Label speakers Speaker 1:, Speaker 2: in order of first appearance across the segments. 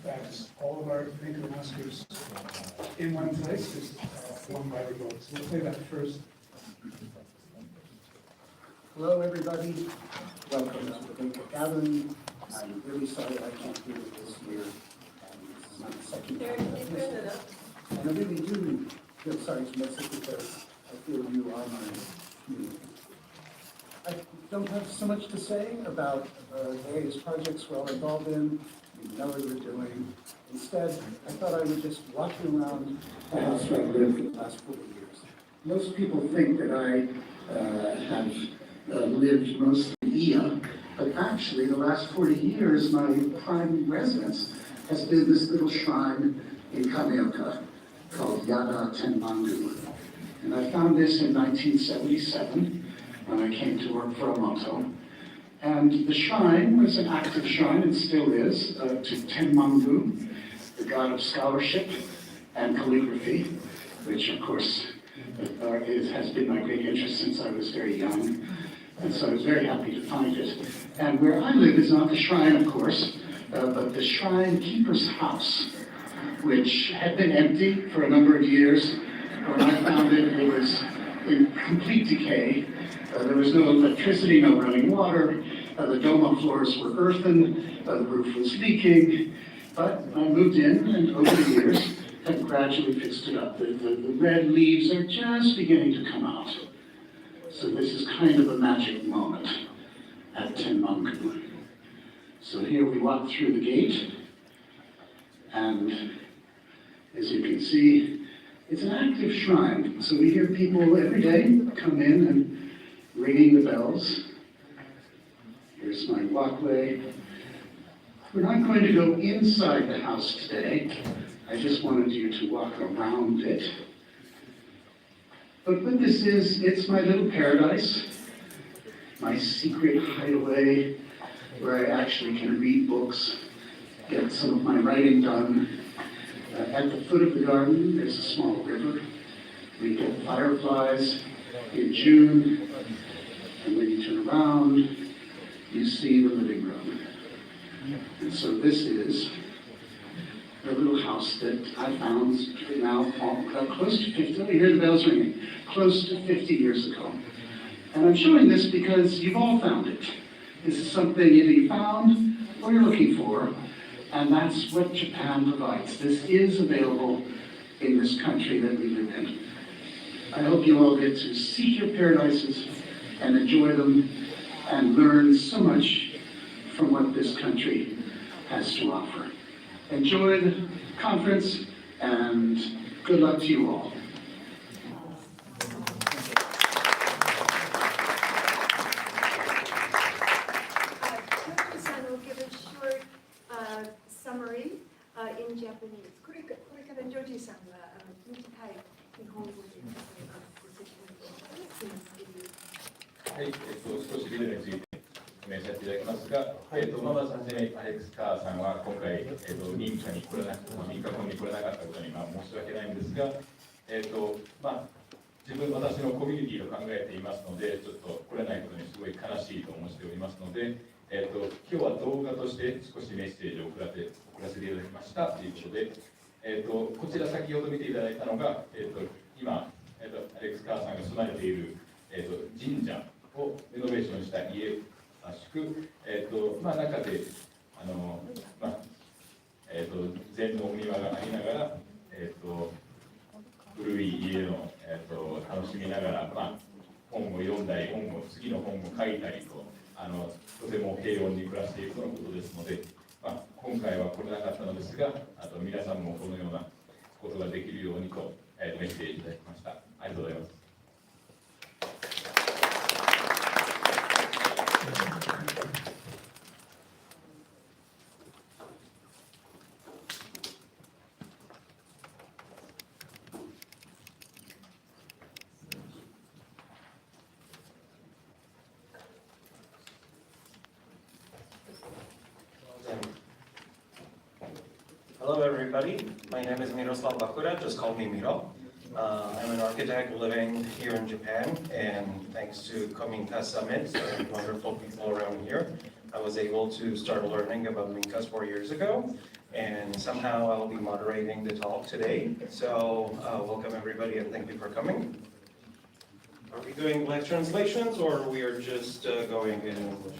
Speaker 1: that's all of our Minka Masters in one place, just one by remote. So we'll play that first.
Speaker 2: Hello, everybody. Welcome to the Minka gathering. I'm really sorry I can't do it this year. This is my second time. And I really do feel sorry to miss it because I feel you are my community. I don't have so much to say about various projects we're all involved in. You know what we're doing. Instead, I thought I would just walk you around the house where I've lived for the last 40 years. Most people think that I have lived mostly here, but actually the last 40 years, my prime residence has been this little shrine in Kamioka called Yada Tenmangu. And I found this in 1977 when I came to work for Omoto. And the shrine was an active shrine, and still is, to Tenmangu, the god of scholarship and calligraphy, which of course has been my great interest since I was very young. And so I was very happy to find it. And where I live is not the shrine, of course, but the shrine keeper's house, which had been empty for a number of years. When I found it, it was in complete decay. There was no electricity, no running water. The doma floors were earthen. The roof was leaking. But I moved in, and over the years, have gradually fixed it up. The red leaves are just beginning to come out. So this is kind of a magic moment at Tenmangu. So here we walk through the gate, and as you can see, it's an active shrine. So we hear people every day come in and ringing the bells. Here's my walkway. We're not going to go inside the house today. I just wanted you to walk around it. But what this is, it's my little paradise, my secret hideaway where I actually can read books, get some of my writing done. At the foot of the garden, there's a small river. We get fireflies in June, and when you turn around, you see the living room. And so this is the little house that I found now close to 50, you hear the bells ringing, close to 50 years ago. And I'm showing this because you've all found it. This is something either you found or you're looking for, and that's what Japan provides. This is available in this country that we live in. I hope you all get to seek your paradises and enjoy them and learn so much from what this country has to offer. Enjoy the conference, and good luck to you all.
Speaker 3: Toda-san will give a short summary in Japanese. これからジョージさんが短い日本語でご説明をします。
Speaker 4: はい、少しビデオについて説明させていただきますが、まずはじめアレックス・カーさんは今回、民家に来れなくて、民家コンに来れなかったことに申し訳ないんですが、私のコミュニティと考えていますので、ちょっと来れないことにすごい悲しいと思っておりますので、今日は動画として少しメッセージを送らせていただきましたということで、こちら先ほど見ていただいたのが、今、アレックス・カーさんが住まれている、神社をレノベーションした家らしく、中で禅のお庭がありながら、古い家の、楽しみながら、本を読んだり、次の本を書いたりと、とても平穏に暮らしているとのことですので、今回は来れなかったのですが、皆さんもこのようなことができるようにと、メッセージいただきました。ありがとうございます。
Speaker 5: Hello everybody, my name is Miroslav Bakura, just call me Miro. I'm an architect living here in Japan, and thanks to Kominka Summit and wonderful people around here, I was able to start learning about Minkas 4 years ago, and somehow I'll be moderating the talk today. So welcome everybody and thank you for coming. Are we doing live translations or we are just going in English?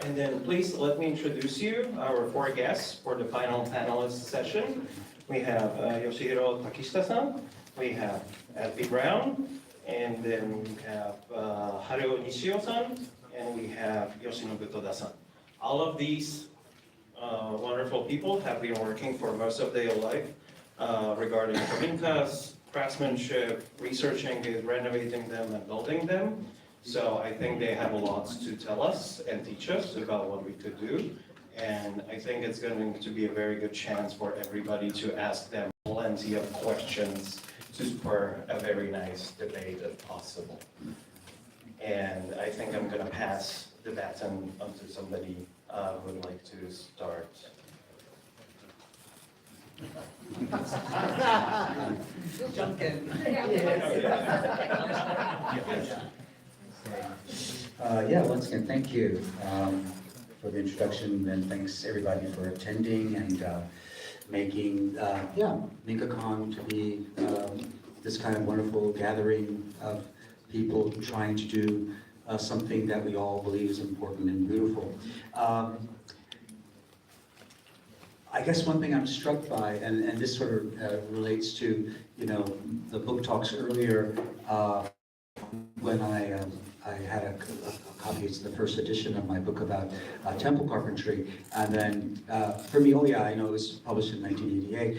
Speaker 5: And then please let me introduce you our 4 guests for the final panelist session. We have Yoshihiro Takishita-san, we have Azby Brown, and then we have Haruo Nishio-san, and we have Yoshinobu Toda-san. All of these wonderful people have been working for most of their life regarding Kominkas, craftsmanship, researching it, renovating them, and building them. So I think they have a lot to tell us and teach us about what we could do. And I think it's going to be a very good chance for everybody to ask them plenty of questions to spur a very nice debate if possible. And I think I'm going to pass the baton on to somebody who would like to start.
Speaker 6: Jump in. Once again, thank you for the introduction, and thanks everybody for attending and making MinkaCon to be this kind of wonderful gathering of people trying to do something that we all believe is important and beautiful. I guess one thing I'm struck by, and this sort of relates to, the book talks earlier, when I had a copy, it's the first edition of my book about temple carpentry, and then for me, I know it was published in 1988,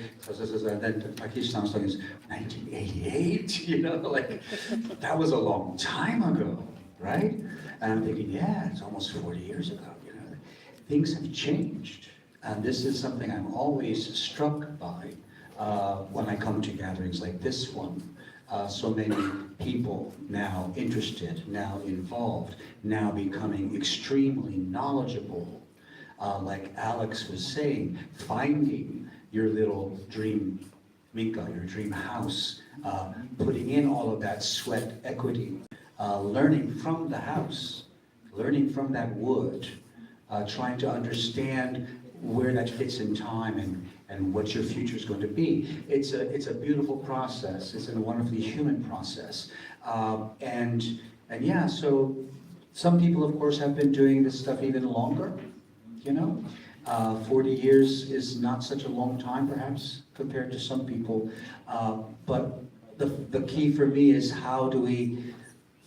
Speaker 6: and then Takishita was talking, 1988, like, that was a long time ago, right? And I'm thinking, it's almost 40 years ago, things have changed. And this is something I'm always struck by when I come to gatherings like this one. So many people now interested, now involved, now becoming extremely knowledgeable. Like Alex was saying, finding your little dream Minka, your dream house, putting in all of that sweat equity, learning from the house, learning from that wood, trying to understand where that fits in time and what your future is going to be. It's a beautiful process. It's a wonderfully human process. So some people, of course, have been doing this stuff even longer, 40 years is not such a long time, perhaps, compared to some people. But the key for me is how do we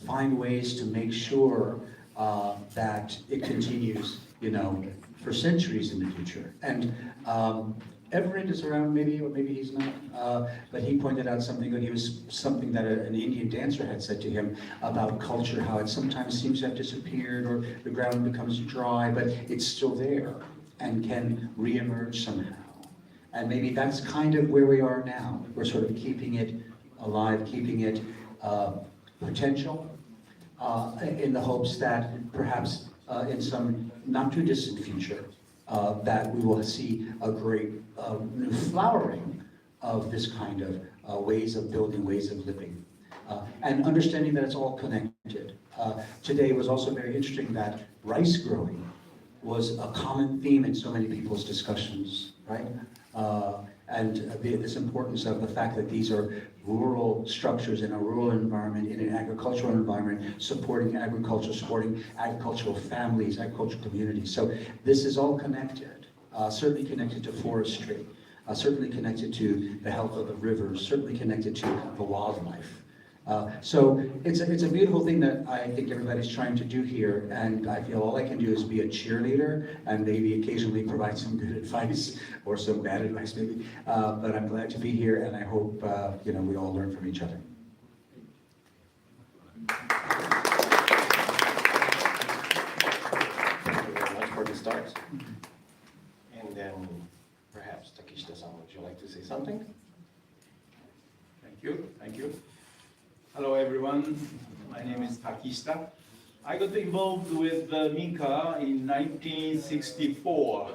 Speaker 6: find ways to make sure that it continues, for centuries in the future. And Everett is around, maybe, or maybe he's not, but he pointed out something that an Indian dancer had said to him about culture, how it sometimes seems to have disappeared or the ground becomes dry, but it's still there and can reemerge somehow. And maybe that's kind of where we are now. We're sort of keeping it alive, keeping it potential, in the hopes that perhaps in some not too distant future, that we will see a great new flowering of this kind of ways of building, ways of living, and understanding that it's all connected. Today was also very interesting that rice growing was a common theme in so many people's discussions, right? And this importance of the fact that these are rural structures in a rural environment, in an agricultural environment, supporting agriculture, supporting agricultural families, agricultural communities. So this is all connected, certainly connected to forestry, certainly connected to the health of the rivers, certainly connected to the wildlife. So it's a beautiful thing that I think everybody's trying to do here, and I feel all I can do is be a cheerleader and maybe occasionally provide some good advice or some bad advice maybe. But I'm glad to be here, and I hope we all learn from each other.
Speaker 5: Thank you very much for the start. And then perhaps Takishita-san, would you like to say something?
Speaker 7: Thank you. Hello everyone, my name is Takishita. I got involved with Minka in 1964.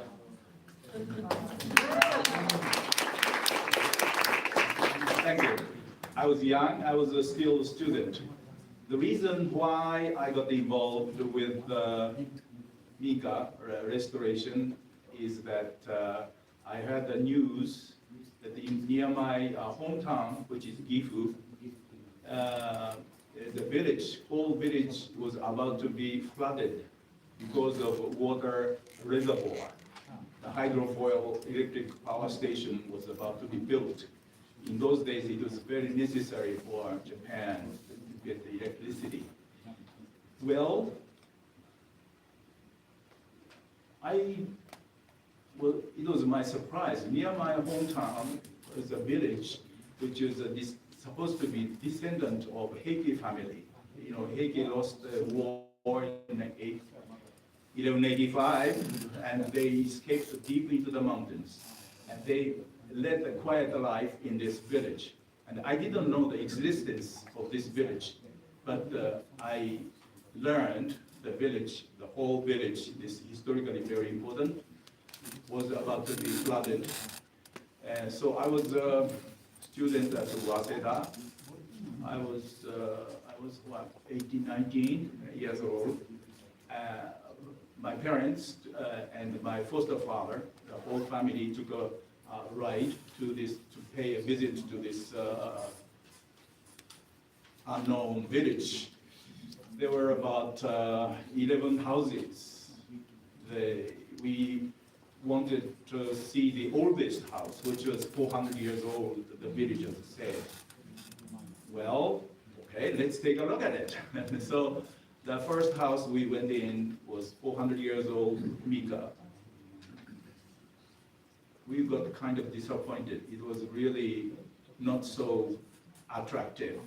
Speaker 7: Thank you. I was young, I was still a student. The reason why I got involved with Minka restoration is that I heard the news that near my hometown, which is Gifu, the village, whole village was about to be flooded because of water reservoir. The hydrofoil electric power station was about to be built. In those days, it was very necessary for Japan to get the electricity. Well, it was my surprise. Near my hometown is a village which is supposed to be descendant of Heike family. You know, Heike lost the war in 1185, and they escaped deep into the mountains. And they led a quiet life in this village. And I didn't know the existence of this village, but I learned the village, the whole village, is historically very important, was about to be flooded. And so I was a student at Waseda. I was what, 18, 19 years old. My parents and my foster father, the whole family took a ride to pay a visit to this unknown village. There were about 11 houses. We wanted to see the oldest house, which was 400 years old, the villagers said. Well, okay, let's take a look at it. So the first house we went in was 400 years old, Minka. We got kind of disappointed. It was really not so attractive,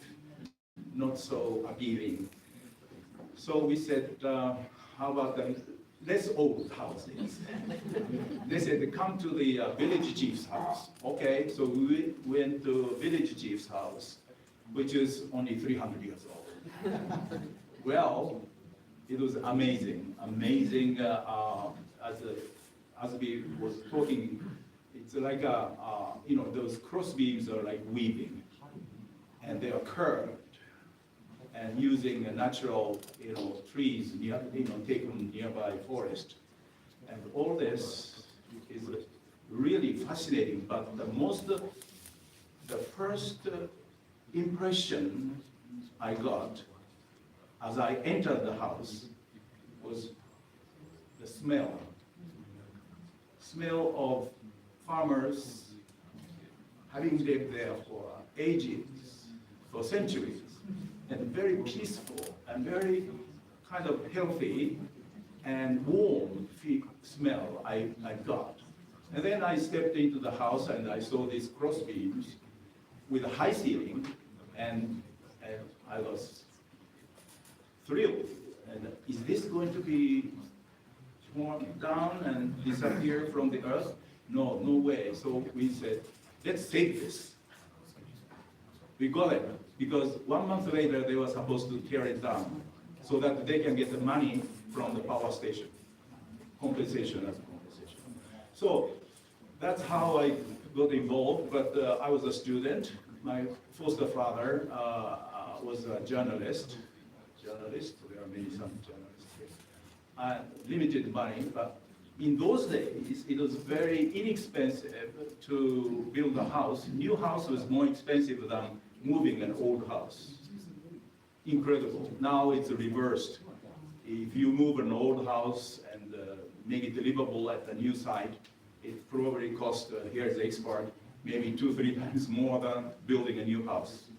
Speaker 7: not so appealing. So we said, how about the less old houses? They said, come to the village chief's house. Okay, so we went to village chief's house, which is only 300 years old. Well, it was amazing, amazing. As we was talking, it's like you know, those cross beams are like weaving, and they are curved, and using a natural, you know, trees, taken nearby forest, and all this is really fascinating. But the first impression I got as I entered the house was the smell of farmers having lived there for ages, for centuries, and very peaceful and very kind of healthy and warm smell I got. And then I stepped into the house and I saw these cross beams with a high ceiling, and I was thrilled. And is this going to be torn down and disappear from the earth? No, no way. So we said, let's save this. We got it, because 1 month later they were supposed to tear it down so that they can get the money from the power station. Compensation as a compensation. So that's how I got involved, but I was a student. My foster father was a journalist. There are many some journalists here. Limited money, but in those days, it was very inexpensive to build a house. New house was more expensive than moving an old house. Incredible. Now it's reversed. If you move an old house and make it livable at the new site, it probably costs, here's the expert, maybe 2-3 times more than building a new house.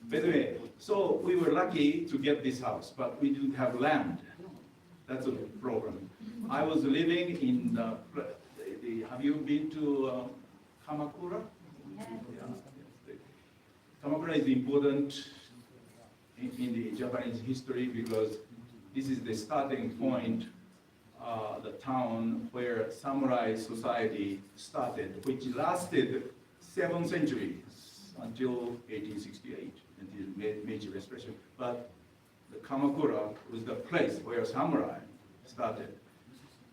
Speaker 7: By the way, so we were lucky to get this house, but we didn't have land. That's a problem. I was living in have you been to Kamakura? Yeah. Kamakura is important in the Japanese history because this is the starting point, the town where samurai society started, which lasted 7 centuries until 1868, until Meiji Restoration. But the Kamakura was the place where samurai started.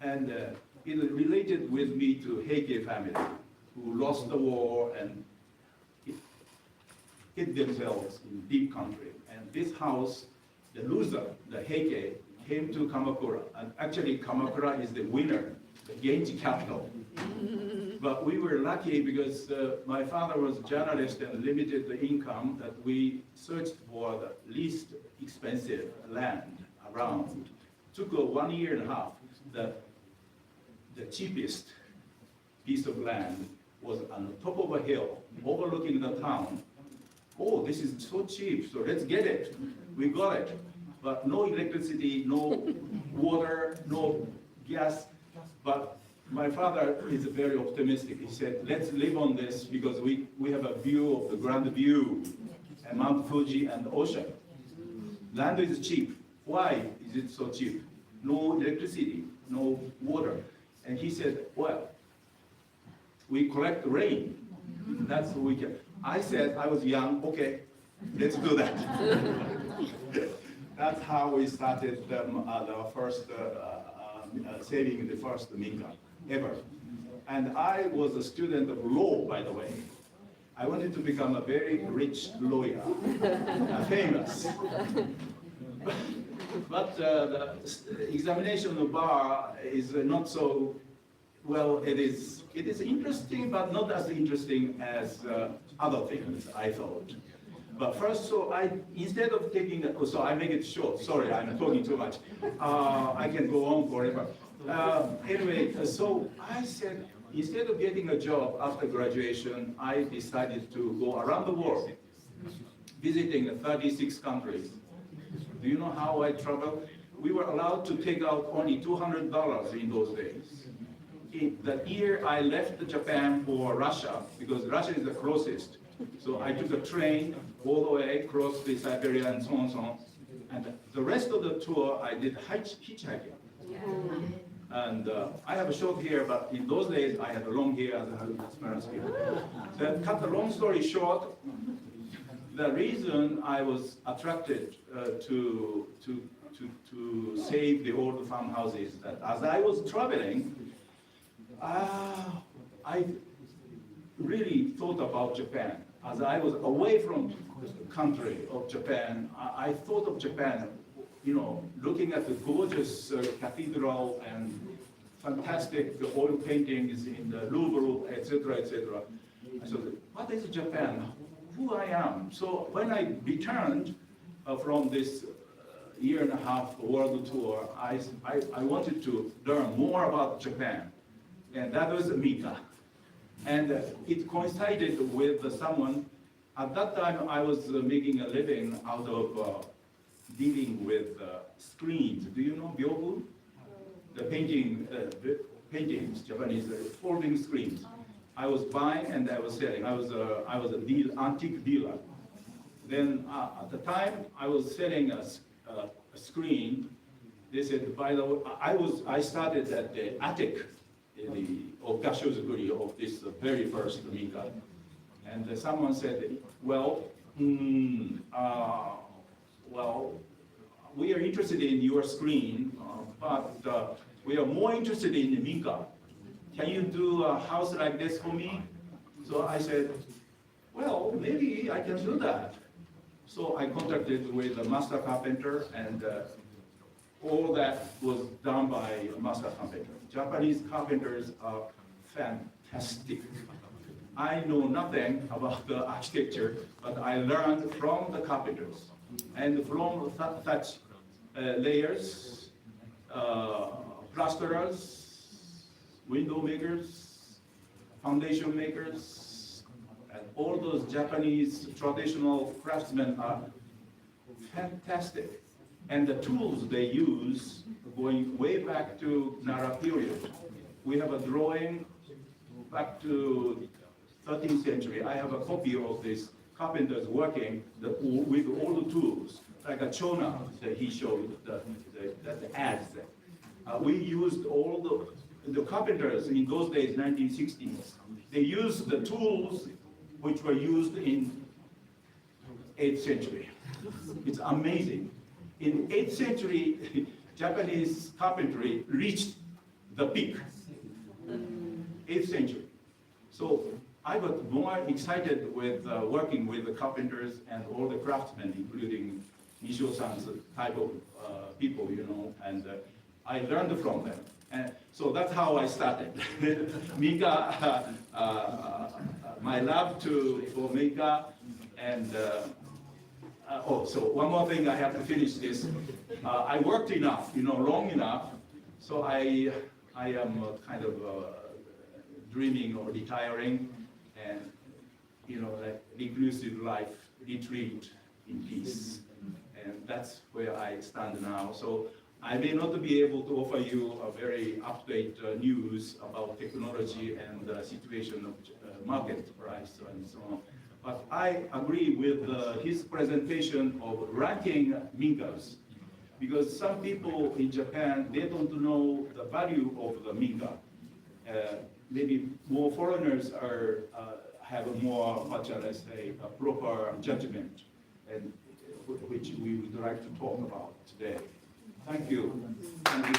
Speaker 7: And it related with me to Heike family, who lost the war and hid themselves in deep country. And this house the loser, the Heike, came to Kamakura. And actually, Kamakura is the winner, the Genji capital. But we were lucky because my father was a journalist and limited the income that we searched for the least expensive land around. Took 1 year and a half. The cheapest piece of land was on the top of a hill overlooking the town. Oh, this is so cheap, so let's get it. We got it. But no electricity, no water, no gas. But my father is very optimistic. He said, let's live on this because we have a view of the grand view and Mount Fuji and the ocean. Land is cheap. Why is it so cheap? No electricity, no water. And he said, well, we collect rain. That's what we can. I said, I was young, okay, let's do that. That's how we started the first, saving the first Minka ever. And I was a student of law, by the way. I wanted to become a very rich lawyer, famous. But the examination of bar is not so, well, it is interesting, but not as interesting as other things, I thought. But first, so instead of taking, so I make it short, sorry, I'm talking too much. I can go on forever. Anyway, so I said, instead of getting a job after graduation, I decided to go around the world, visiting 36 countries. Do you know how I traveled? We were allowed to take out only $200 in those days. In the year I left Japan for Russia, because Russia is the closest, so I took a train all the way across the Siberia and so on and so on. And the rest of the tour, I did hitchhiking. And I have a short hair, but in those days, I had a long hair as a parents' hair. So cut the long story short, the reason I was attracted to save the old farmhouses, that as I was traveling, I really thought about Japan. As I was away from the country of Japan, I thought of Japan, you know, looking at the gorgeous cathedral and fantastic oil paintings in the Louvre, etc., etc. I said, what is Japan? Who I am? So when I returned from this year and a half world tour, I wanted to learn more about Japan. And that was Minka. And it coincided with someone. At that time, I was making a living out of dealing with screens. Do you know Byobu? The paintings, Japanese folding screens. I was buying and I was selling. I was a antique dealer. Then at the time, I was selling a screen. They said, by the way, I started at the attic of Gashozukuri of this very first Minka. And someone said, well, we are interested in your screen, but we are more interested in the Minka. Can you do a house like this for me? So I said, well, maybe I can do that. So I contacted with a master carpenter, and all that was done by a master carpenter. Japanese carpenters are fantastic. I know nothing about the architecture, but I learned from the carpenters and from thatch layers, plasterers, window makers, foundation makers, and all those Japanese traditional craftsmen are fantastic. And the tools they use, going way back to Nara period. We have a drawing back to 13th century. I have a copy of this carpenters working with all the tools, like a chona that he showed, the ads. We used all the carpenters in those days, 1960s. They used the tools which were used in 8th century. It's amazing. In 8th century, Japanese carpentry reached the peak. 8th century. So I got more excited with working with the carpenters and all the craftsmen, including Nishio-san's type of people, and I learned from them. And so that's how I started. Minka, my love for Minka, and so one more thing, I have to finish this. I worked enough, long enough, so I am kind of dreaming of retiring and, like reclusive life, retreat in peace. And that's where I stand now. So I may not be able to offer you a very up-to-date news about technology and the situation of market price and so on. But I agree with his presentation of ranking Minkas, because some people in Japan, they don't know the value of the Minka. Maybe more foreigners have a more, what shall I say, a proper judgment, and which we would like to talk about today. Thank you. Thank you.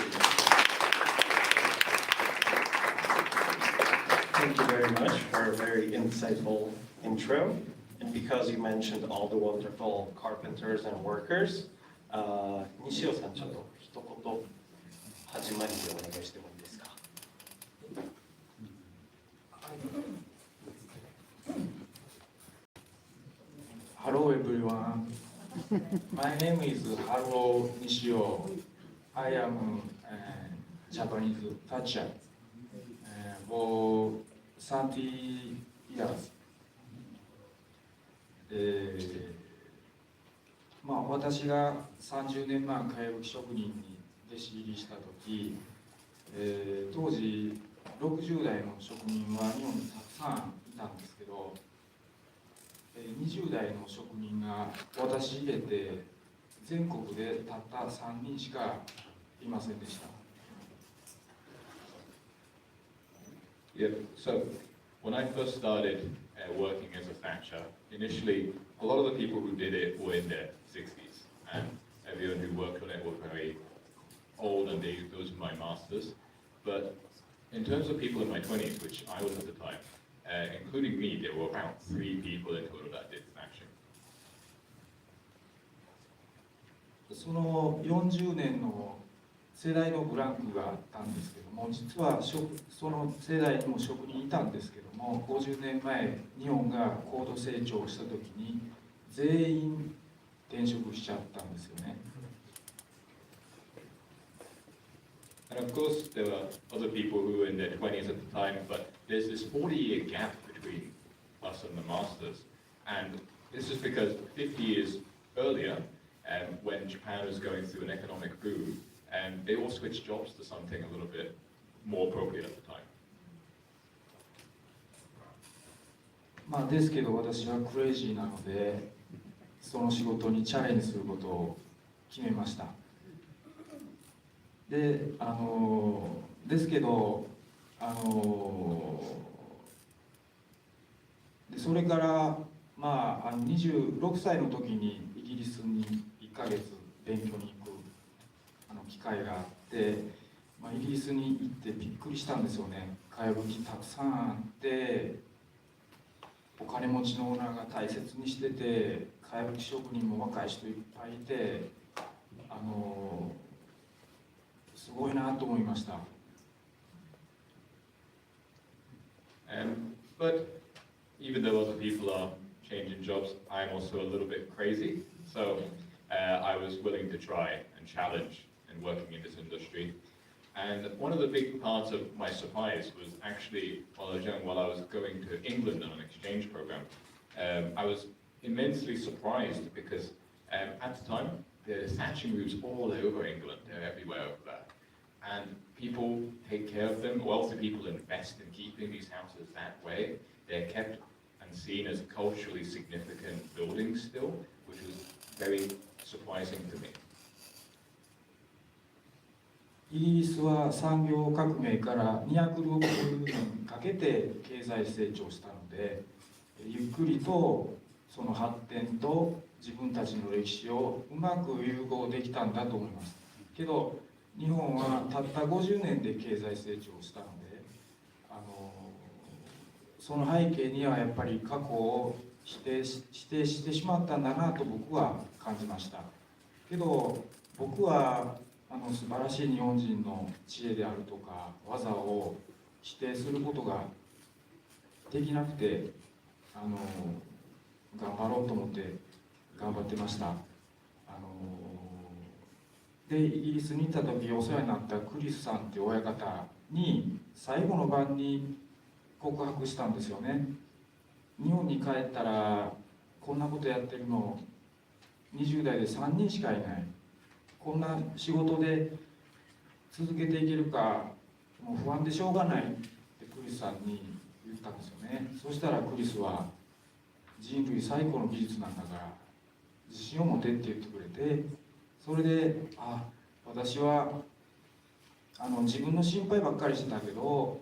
Speaker 5: Thank you very much for a very insightful intro. And because you mentioned all the wonderful carpenters and workers, Nishio-san, ちょっと一言始まりでお願いしてもいいですか?
Speaker 8: Hello everyone. My name is Haruo Nishio. I am Japanese thatcher for 30 years. 私が30年前かやぶき職人に弟子入りした時、当時60代の職人は日本にたくさんいたんですけど、20代の職人が私入れて全国でたった3人しかいませんでした。
Speaker 4: Yeah, so when I first started working as a thatcher, initially a lot of the people who did it were in their 60s, and everyone who worked on it were very old, and those were my masters. But in terms of people in my 20s, which I was at the time, including me, there were around 3 people in total that did thatching.
Speaker 8: その40年の世代のブランクがあったんですけども、実はその世代にも職人いたんですけども、50年前日本が高度成長した時に全員転職しちゃったんですよね。
Speaker 4: And of course, there were other people who were in their 20s at the time, but there's this 40-year gap between us and the masters. And this is because 50 years earlier, when Japan was going through an economic boom, they all switched jobs to something a little bit more appropriate at the time.
Speaker 8: ですけど私はクレイジーなので、その仕事にチャレンジすることを決めました。ですけどそれから26歳の時にイギリスに1ヶ月勉強に行く機会があって、イギリスに行ってびっくりしたんですよね。かやぶきたくさんあって、お金持ちのオーナーが大切にしてて、かやぶき職人も若い人いっぱいいて、すごいなと思いました。
Speaker 4: But even though other people are changing jobs, I'm also a little bit crazy. So I was willing to try and challenge in working in this industry. And one of the big parts of my surprise was actually while I was going to England on an exchange program. I was immensely surprised because at the time, there's thatching roofs all over England. They're everywhere over there. And people take care of them. Wealthy people invest in keeping these houses that way. They're kept and seen as culturally significant buildings still, which was very surprising to me.
Speaker 8: イギリスは産業革命から260年かけて経済成長したので、ゆっくりとその発展と自分たちの歴史をうまく融合できたんだと思います。けど日本はたった50年で経済成長したので、その背景にはやっぱり過去を否定してしまったんだなと僕は感じました。けど僕は素晴らしい日本人の知恵であるとか技を否定することができなくて頑張ろうと思って頑張ってました。でイギリスに行った時お世話になったクリスさんっていう親方に最後の晩に告白したんですよね。日本に帰ったらこんなことやってるの20代で3人しかいない、こんな仕事で続けていけるかもう不安でしょうがないってクリスさんに言ったんですよね。そしたらクリスは人類最高の技術なんだから自信を持てって言ってくれて、それで私は自分の心配ばっかりしてたけど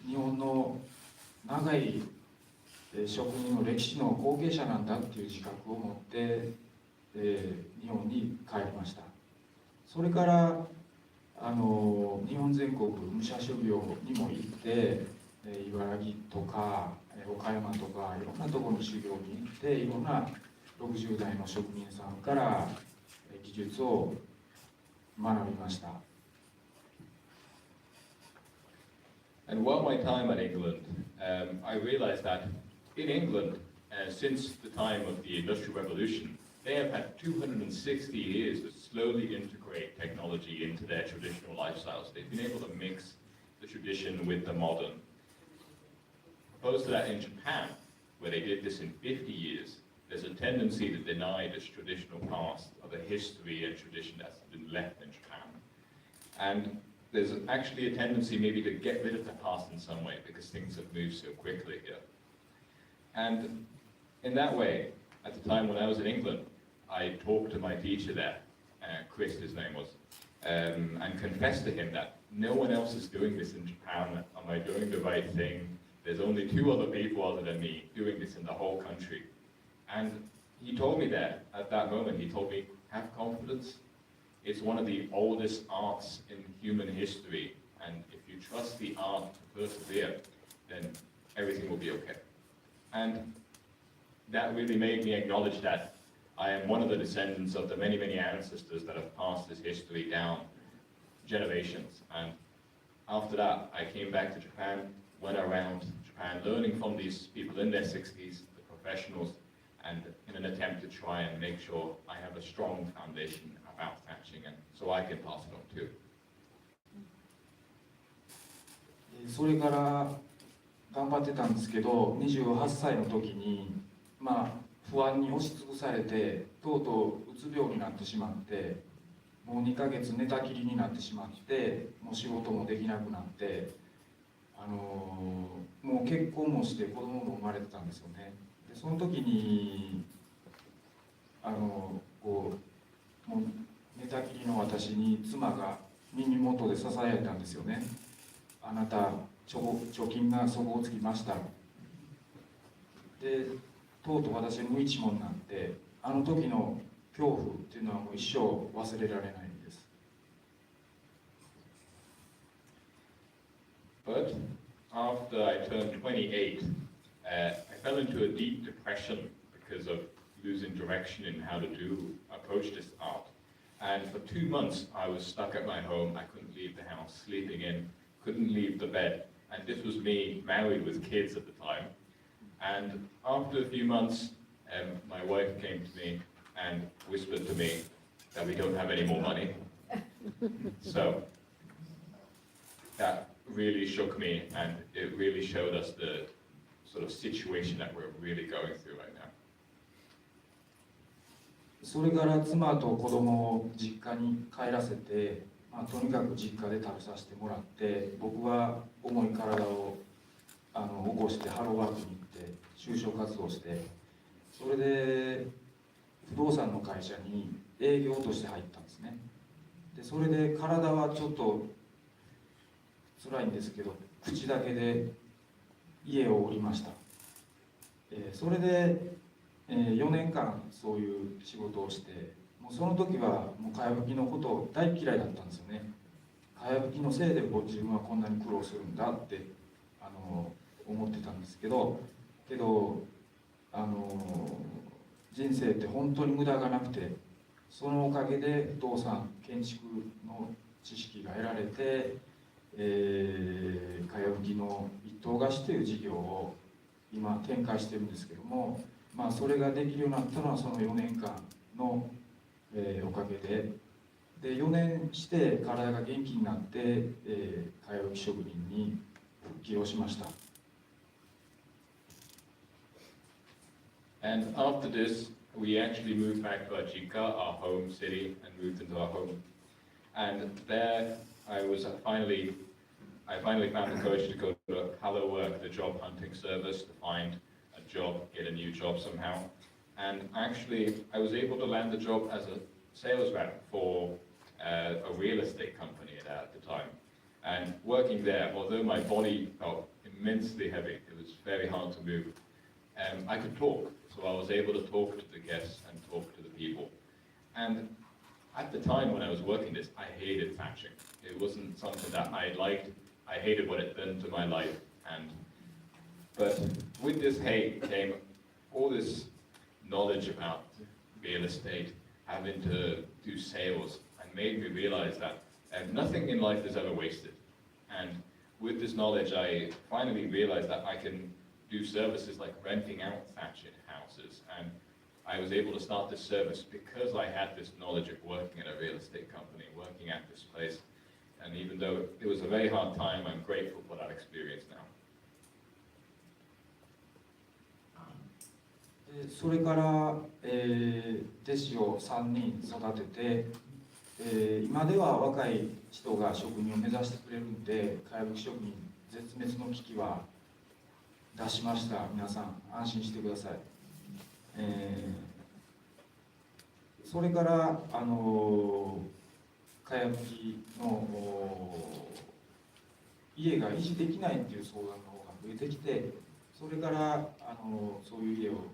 Speaker 8: 日本の長い職人の歴史の後継者なんだっていう自覚を持って、日本に帰りました。それから日本全国武者修行にも行って茨城とか岡山とかいろんなところに修行に行っていろんな60代の職人さんから技術を学びました。
Speaker 4: And while my time at England, I realized that in England, since the time of the Industrial Revolution, they have had 260 years to slowly integrate technology into their traditional lifestyles. They've been able to mix the tradition with the modern. Opposed to that in Japan, where they did this in 50 years, there's a tendency to deny this traditional past of the history and tradition that's been left in Japan. And there's actually a tendency maybe to get rid of the past in some way because things have moved so quickly here. And in that way, at the time when I was in England, I talked to my teacher there, Chris his name was, and confessed to him that no one else is doing this in Japan. Am I doing the right thing? There's only 2 other people other than me doing this in the whole country. And he told me that, at that moment, he told me, have confidence. It's one of the oldest arts in human history. And if you trust the art to persevere, then everything will be okay. And that really made me acknowledge that I am one of the descendants of the many, many ancestors that have passed this history down generations. And after that, I came back to Japan, went around Japan, learning from these people in their 60s, the professionals, and in an attempt to try and make sure I have a strong foundation about thatching, and so I can pass it on too.
Speaker 8: それから頑張ってたんですけど、28歳の時に不安に押しつぶされてとうとううつ病になってしまって、もう2ヶ月寝たきりになってしまって、もう仕事もできなくなって、もう結婚もして子供も生まれてたんですよね。でその時にもう寝たきりの私に妻が耳元でささやいたんですよね。あなた貯金が底をつきました。でとうとう私無一文になって、あの時の恐怖っていうのはもう一生忘れられないんです。
Speaker 4: But after I turned 28, I fell into a deep depression because of losing direction in how to approach this art. And for 2 months, I was stuck at my home. I couldn't leave the house, sleeping in, couldn't leave the bed. And this was me, married with kids at the time. And after a few months, my wife came to me and whispered to me that we don't have any more money. So that really shook me, and it really showed us the sort of situation that we're really going through right now.
Speaker 8: それから妻と子供を実家に帰らせて、とにかく実家で食べさせてもらって、僕は重い体を起こしてハローワークに行って就職活動して、それで不動産の会社に営業として入ったんですね。でそれで体はちょっと辛いんですけど、口だけで家を売りました。それで4年間そういう仕事をして、もうその時はもうかやぶきのこと大嫌いだったんですよね。かやぶきのせいで自分はこんなに苦労するんだって思ってたんですけど、人生って本当に無駄がなくてそのおかげでお父さん建築の知識が得られて、かやぶきの一棟貸しという事業を今展開してるんですけども、それができるようになったのはその4年間の、おかげで、4年して体が元気になって、かやぶき職人に復帰をしました。
Speaker 4: And after this, we actually moved back to Ajika, our home city, and moved into our home. And there, I finally found the courage to go to Hello Work, the job hunting service, to find a job, get a new job somehow. And actually, I was able to land a job as a sales rep for a real estate company at the time. And working there, although my body felt immensely heavy, it was very hard to move, I could talk. So I was able to talk to the guests and talk to the people. And at the time when I was working this, I hated thatching. It wasn't something that I liked. I hated what it done to my life. But with this hate came all this knowledge about real estate, having to do sales, and made me realize that nothing in life is ever wasted. And with this knowledge, I finally realized that I can do services like renting out thatch in houses. And I was able to start this service because I had this knowledge of working at a real estate company, working at this place. And even though it was a very hard time, I'm grateful for that experience now.
Speaker 8: それから、弟子を3人育てて、今では若い人が職人を目指してくれるんで、かやぶき職人絶滅の危機は出しました。皆さん安心してください。それからかやぶきの家が維持できないっていう相談の方が増えてきて、それからそういう家を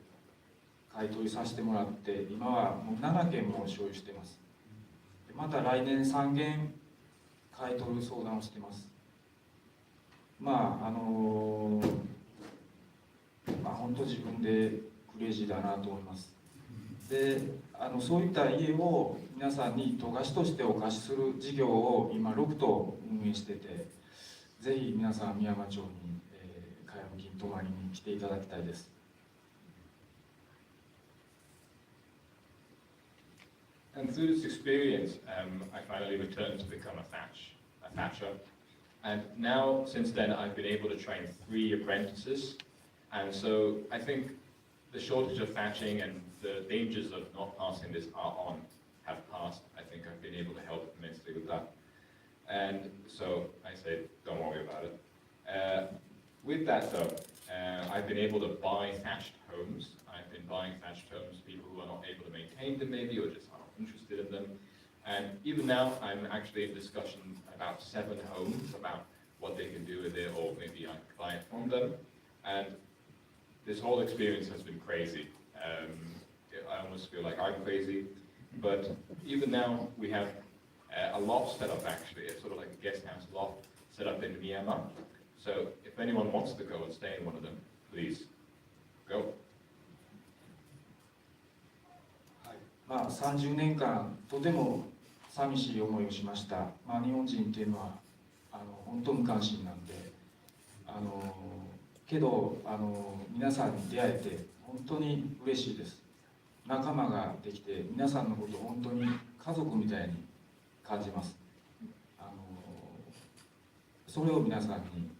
Speaker 8: 買い取りさせてもらって、今はもう7軒も所有しています。また来年3軒買い取る相談をしています。本当自分でクレイジーだなと思います。で、そういった家を皆さんに戸貸しとしてお貸しする事業を今6棟運営してて、ぜひ皆さん宮山町に、かやぶきに泊まりに来ていただきたいです。
Speaker 4: And through this experience, I finally returned to become a thatcher. And now, since then, I've been able to train 3 apprentices. And so I think the shortage of thatching and the dangers of not passing this have passed. I think I've been able to help immensely with that. And so I say, don't worry about it. With that though, I've been able to buy thatched homes. I've been buying thatched homes, people who are not able to maintain them maybe, or just are not interested in them. And even now, I'm actually in discussion about 7 homes, about what they can do with it, or maybe I can buy it from them. And this whole experience has been crazy. I almost feel like I'm crazy. But even now, we have a loft set up actually. It's sort of like a guest house loft set up in Miyama. So if anyone wants to go and stay in one of them, please go.
Speaker 8: 30年間とても寂しい思いをしました。日本人っていうのは本当無関心なんで、けど皆さんに出会えて本当に嬉しいです。仲間ができて皆さんのことを本当に家族みたいに感じます。それを皆さんに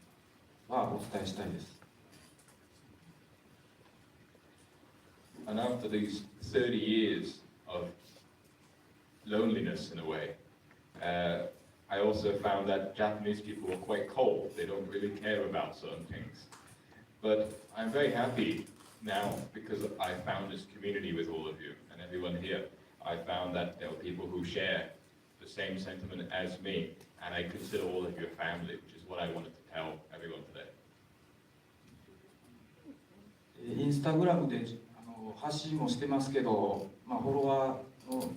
Speaker 8: はお伝えしたいです。
Speaker 4: And after these 30 years of loneliness in a way, I also found that Japanese people are quite cold. They don't really care about certain things. But I'm very happy now because I found this community with all of you and everyone here. I found that there are people who share the same sentiment as me, and I consider all of you a family, which is what I wanted to tell everyone today.
Speaker 8: インスタグラムで発信もしてますけど、フォロワーの、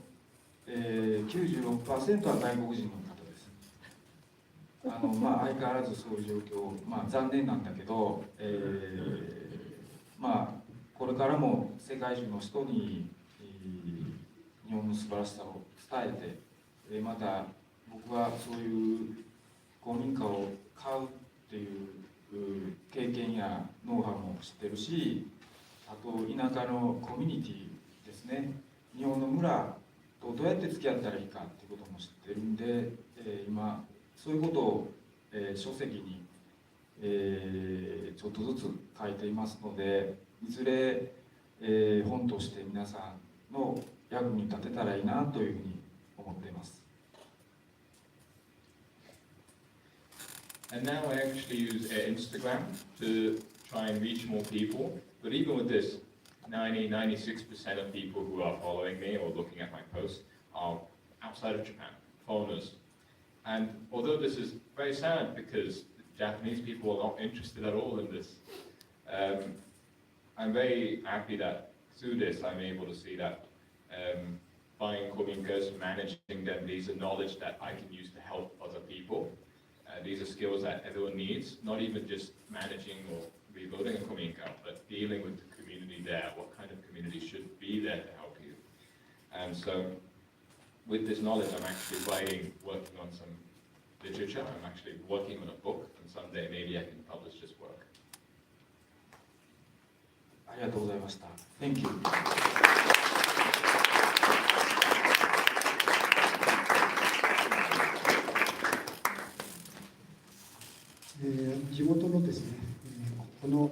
Speaker 8: 96% は外国人の方です。相変わらずそういう状況、残念なんだけど、これからも世界中の人に、日日本の素晴らしさを伝えて、また僕はそういう公民館を買うっていう経験やノウハウも知ってるし、あと田舎のコミュニティですね、日本の村とどうやって付き合ったらいいかっていうことも知ってるんで、今そういうことを、書籍に、ちょっとずつ書いていますので、いずれ、本として皆さんの役に立てたらいいなというふうに思っています。
Speaker 4: And now I actually use Instagram to try and reach more people. But even with this, 96% of people who are following me or looking at my posts are outside of Japan, foreigners. And although this is very sad because Japanese people are not interested at all in this, I'm very happy that through this I'm able to see that buying kominkas, managing them, these are knowledge that I can use to help other people. These are skills that everyone needs, not even just managing or rebuilding a kominka, but dealing with the community there, what kind of community should be there to help you. And so with this knowledge, I'm actually working on some literature. I'm actually working on a book, and someday maybe I can publish this work.
Speaker 8: ありがとうございました。Thank you.
Speaker 9: 地元のですね、この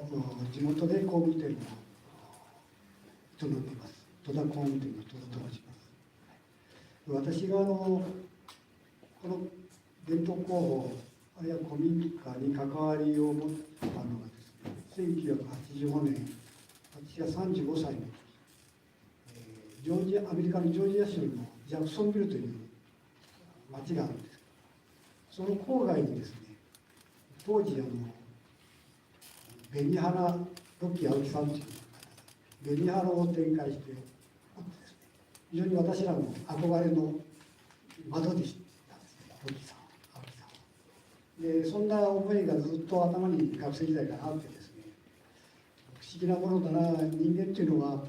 Speaker 9: 地元で工務店を営んでいます。戸田工務店の戸田と申します。私がこの伝統工法あるいは古民家に関わりを持ったのがですね、1985年、私が35歳の時、アメリカのジョージア州のジャクソンビルという町があるんです。その郊外にですね、当時紅花ロッキー青木さんという方が紅花を展開しておってですね、非常に私らの憧れの窓でしたんですね、ロッキーさん、青木さんは。でそんな思いがずっと頭に学生時代からあってですね、不思議なものだな、人間っていうのは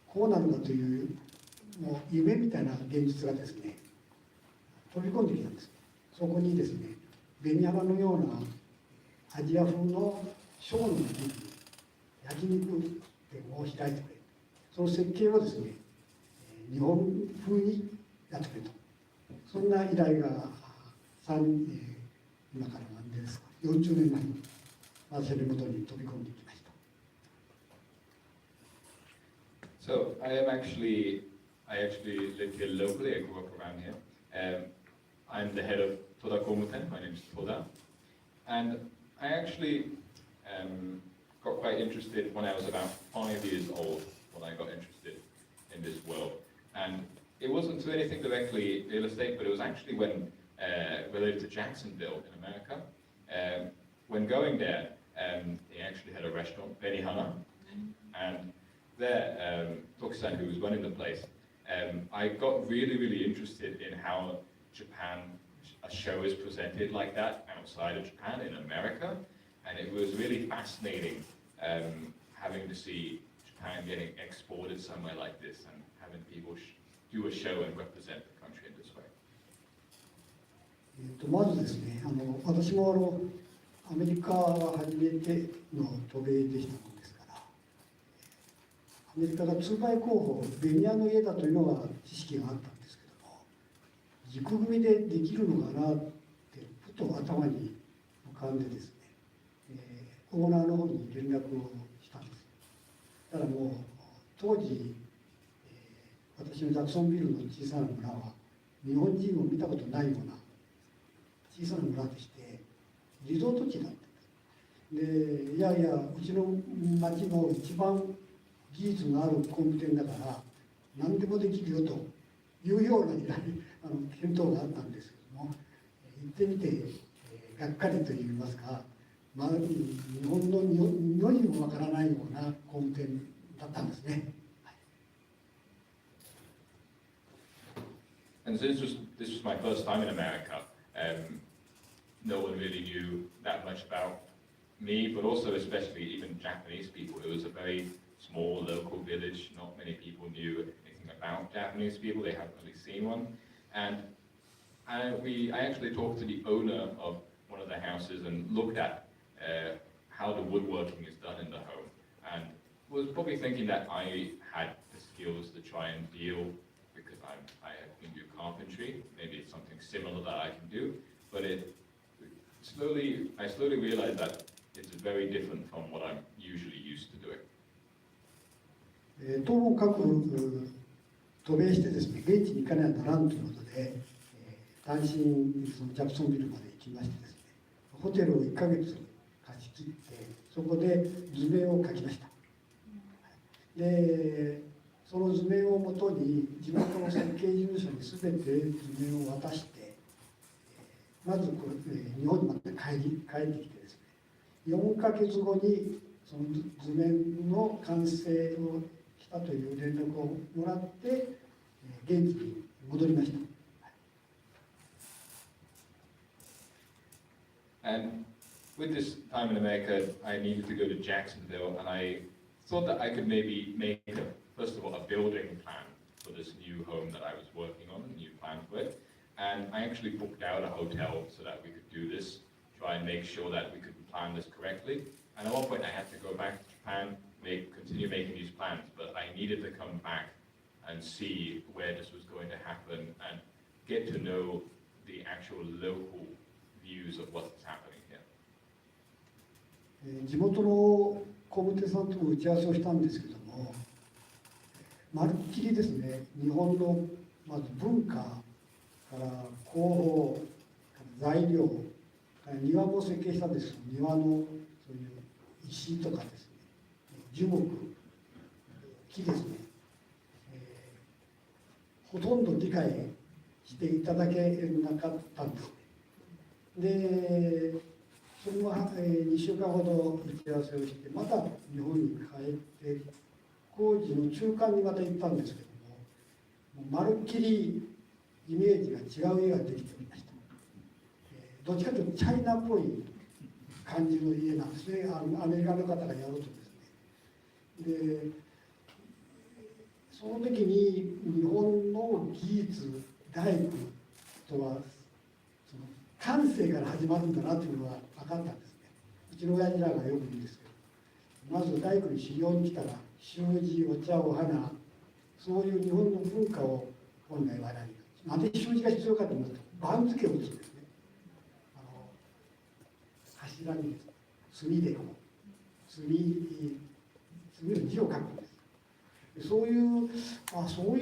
Speaker 9: こうなるんだというもう夢みたいな現実がですね飛び込んできたんです。そこにですね、紅花のようなアジア風のショーの焼肉店を開いてくれ、その設計をですね日本風にやってくれと、そんな依頼が今から何年ですか、40年前に私の元に飛び込んできました。
Speaker 4: So I actually live here locally. I grew up around here. I'm the head of Toda Komuten. My name is Toda, and I actually got quite interested when I was about 5 years old. When I got interested in this world, and it wasn't to anything directly real estate, but it was actually when related to Jacksonville in America. When going there, they actually had a restaurant, Benihana, and there, Takishita, who was running the place, I got really interested in how Japan, a show is presented like that outside of Japan in America, and it was really fascinating having to see Japan getting exported somewhere like this and having people do a show and represent the country in this way.
Speaker 9: まずですね、私もアメリカは初めての渡米でしたものですから、アメリカが2倍工法、ベニヤの家だというのは知識があったんですけども、軸組みでできるのかなってふと頭に浮かんでですね、オーナーの方に連絡をしたんです。ただもう当時、私のジャクソンビルの小さな村は日本人を見たことないような小さな村でして、リゾート地だったんです。で、いやいや、うちの町の一番技術のある工務店だから何でもできるよというような検討があったんですけども、行ってみて、がっかりといいますか、日本の世にもわからないような工務店だったんですね。
Speaker 4: And since this was my first time in America, no one really knew that much about me, but also especially even Japanese people. It was a very small local village. Not many people knew anything about Japanese people. They hadn't really seen one. And I actually talked to the owner of one of the houses and looked at how the woodworking is done in the home, and was probably thinking that I had the skills to try and deal, because I can do carpentry. Maybe it's something similar that I can do, but I slowly realized that it's very different from what I'm usually used to doing.
Speaker 9: ともかく渡米してですね、現地に行かねばならんということで、単身そのジャクソンビルまで行きましてですね、ホテルを1ヶ月貸し切って、そこで図面を描きました。で、その図面をもとに地元の設計事務所に全て図面を渡して、まずこれ日本にまで帰ってきてですね、4ヶ月後にその図面の完成をしたという連絡をもらって現地に戻りました。
Speaker 4: And with this time in America, I needed to go to Jacksonville, and I thought that I could maybe make, first of all, a building plan for this new home that I was working on, a new plan for it. And I actually booked out a hotel so that we could do this, try and make sure that we could plan this correctly. And at one point I had to go back to Japan, continue making these plans, but I needed to come back and see where this was going to happen and get to know the actual local views of what's happening here.
Speaker 9: 地元の工務店さんとも打ち合わせをしたんですけども、まるっきりですね、日本のまず文化から工法、材料、庭も設計したんですけど、庭のそういう石とかですね、樹木、木ですね、ほとんど理解していただけなかったんですね。で、それは2週間ほど打ち合わせをして、また日本に帰って工事の中間にまた行ったんですけども、まるっきりイメージが違う家ができておりました。どっちかというとチャイナっぽい感じの家なんですね、アメリカの方がやろうとですね。で、その時に日本の技術、大工とはその感性から始まるんだなというのが分かったんですね。うちの親父らがよく言うんですけど、まず大工に修行に来たら習字、お茶、お花、そういう日本の文化を本来はなんで習字が必要かと思うと、番付を打つんですね。柱に墨でこう墨の字を書くんです。そうい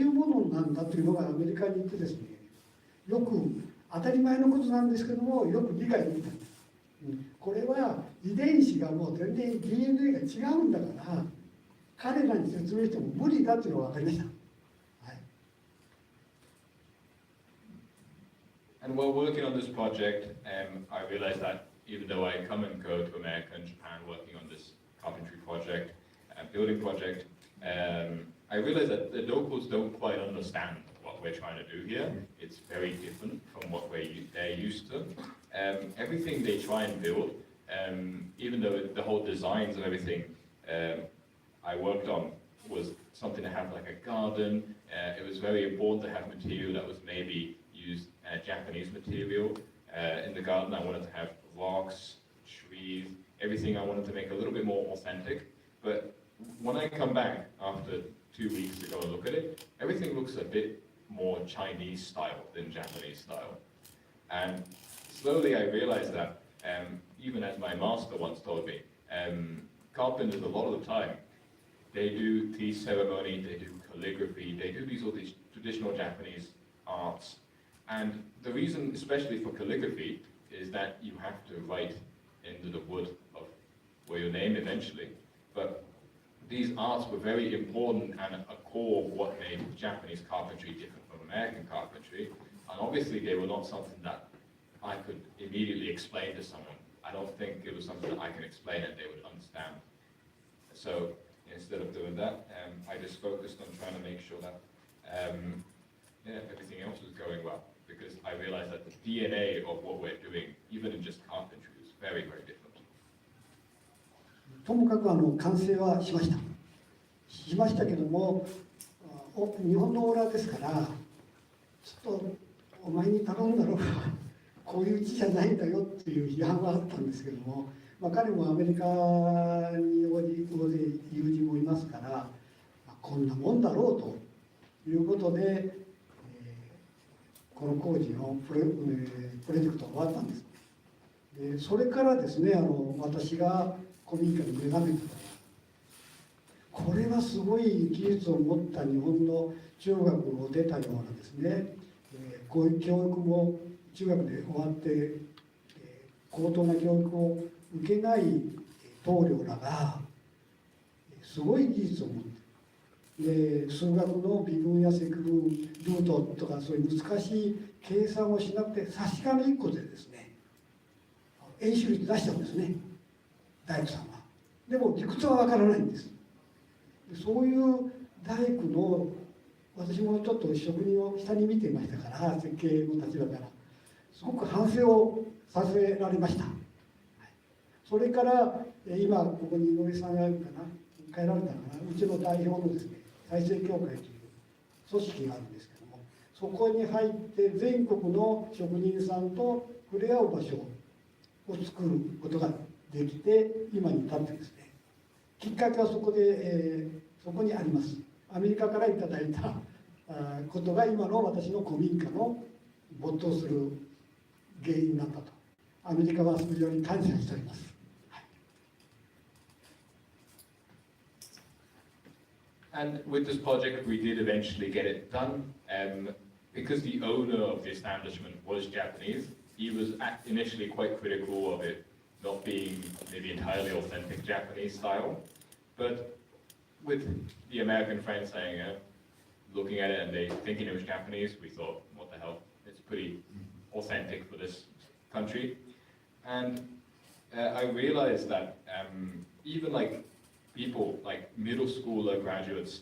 Speaker 9: うものなんだというのがアメリカに行ってですね、よく当たり前のことなんですけども、よく理解できたんです。これは遺伝子がもう全然 DNA が違うんだから、彼らに説明しても無理だというのが分かりました。はい。
Speaker 4: And while working on this project, I realized that even though I come and go to America and Japan working on this carpentry project and building project, I realized that the locals don't quite understand what we're trying to do here. It's very different from what they're used to. Everything they try and build, even though the whole designs and everything I worked on was something to have like a garden. It was very important to have material that was maybe used Japanese material. In the garden I wanted to have rocks, trees, everything I wanted to make a little bit more authentic. But when I come back after 2 weeks to go and look at it, everything looks a bit more Chinese style than Japanese style. And slowly I realized that, even as my master once told me, carpenters a lot of the time, they do tea ceremony, they do calligraphy, they do all these traditional Japanese arts. And the reason, especially for calligraphy, is that you have to write into the wood of your name eventually. But these arts were very important and a core of what made Japanese carpentry different from American carpentry. And obviously they were not something that I could immediately explain to someone. I don't think it was something that I can explain and they would understand. So instead of doing that, I just focused on trying to make sure that everything else was going well. Because I realized that the DNA of what we're doing, even in just carpentry, is very, very different.
Speaker 9: ともかく完成はしました。聞きましたけども、日本のオーナーですから、ちょっとお前に頼んだろうが、こういう家じゃないんだよっていう批判はあったんですけども、彼もアメリカに大勢友人もいますから、こんなもんだろうということで、この工事のプロジェクトが終わったんです。でそれからですね、私が古民家に目覚めたのは、これはすごい技術を持った日本の中学を出たようなですね、こういう教育も中学で終わって高等な教育を受けない棟梁らがすごい技術を持ってで数学の微分や積分ルートとかそういう難しい計算をしなくて差し金1個でですね円周率出しちゃうんですね、大工さんは。でも理屈はわからないんです。そういう大工の、私もちょっと職人を下に見ていましたから、設計の立場からすごく反省をさせられました。それから今ここに井上さんがいるかな、帰られたかな、うちの代表のですね再生協会という組織があるんですけども、そこに入って全国の職人さんと触れ合う場所を作ることができて今に至ってですね、きっかけはそこで、そこにあります。アメリカからいただいたことが今の私の古民家の没頭する原因になったと。アメリカは非常に感謝しております。
Speaker 4: And with this project, we did eventually get it done. Because the owner of the establishment was Japanese, he was initially quite critical of it not being maybe entirely authentic Japanese style. But with the American friends saying, looking at it and they thinking it was Japanese, we thought, what the hell? It's pretty authentic for this country. And I realized that even like people like middle schooler graduates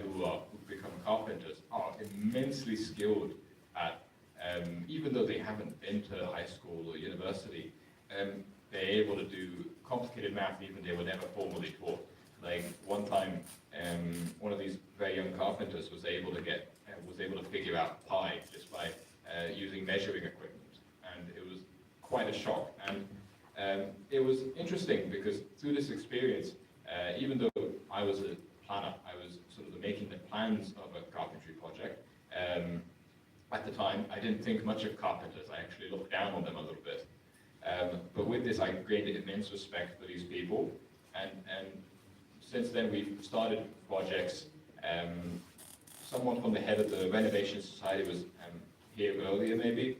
Speaker 4: who become carpenters are immensely skilled at, even though they haven't been to high school or university, they're able to do complicated math even they were never formally taught. Like one time, one of these very young carpenters was able to figure out pi just by using measuring equipment, and it was quite a shock. And it was interesting because through this experience, even though I was a planner, I was sort of making the plans of a carpentry project. At the time, I didn't think much of carpenters. I actually looked down on them a little bit. But with this, I gained immense respect for these people, and since then we've started projects. Someone from the head of the Renovation Society was here earlier, maybe.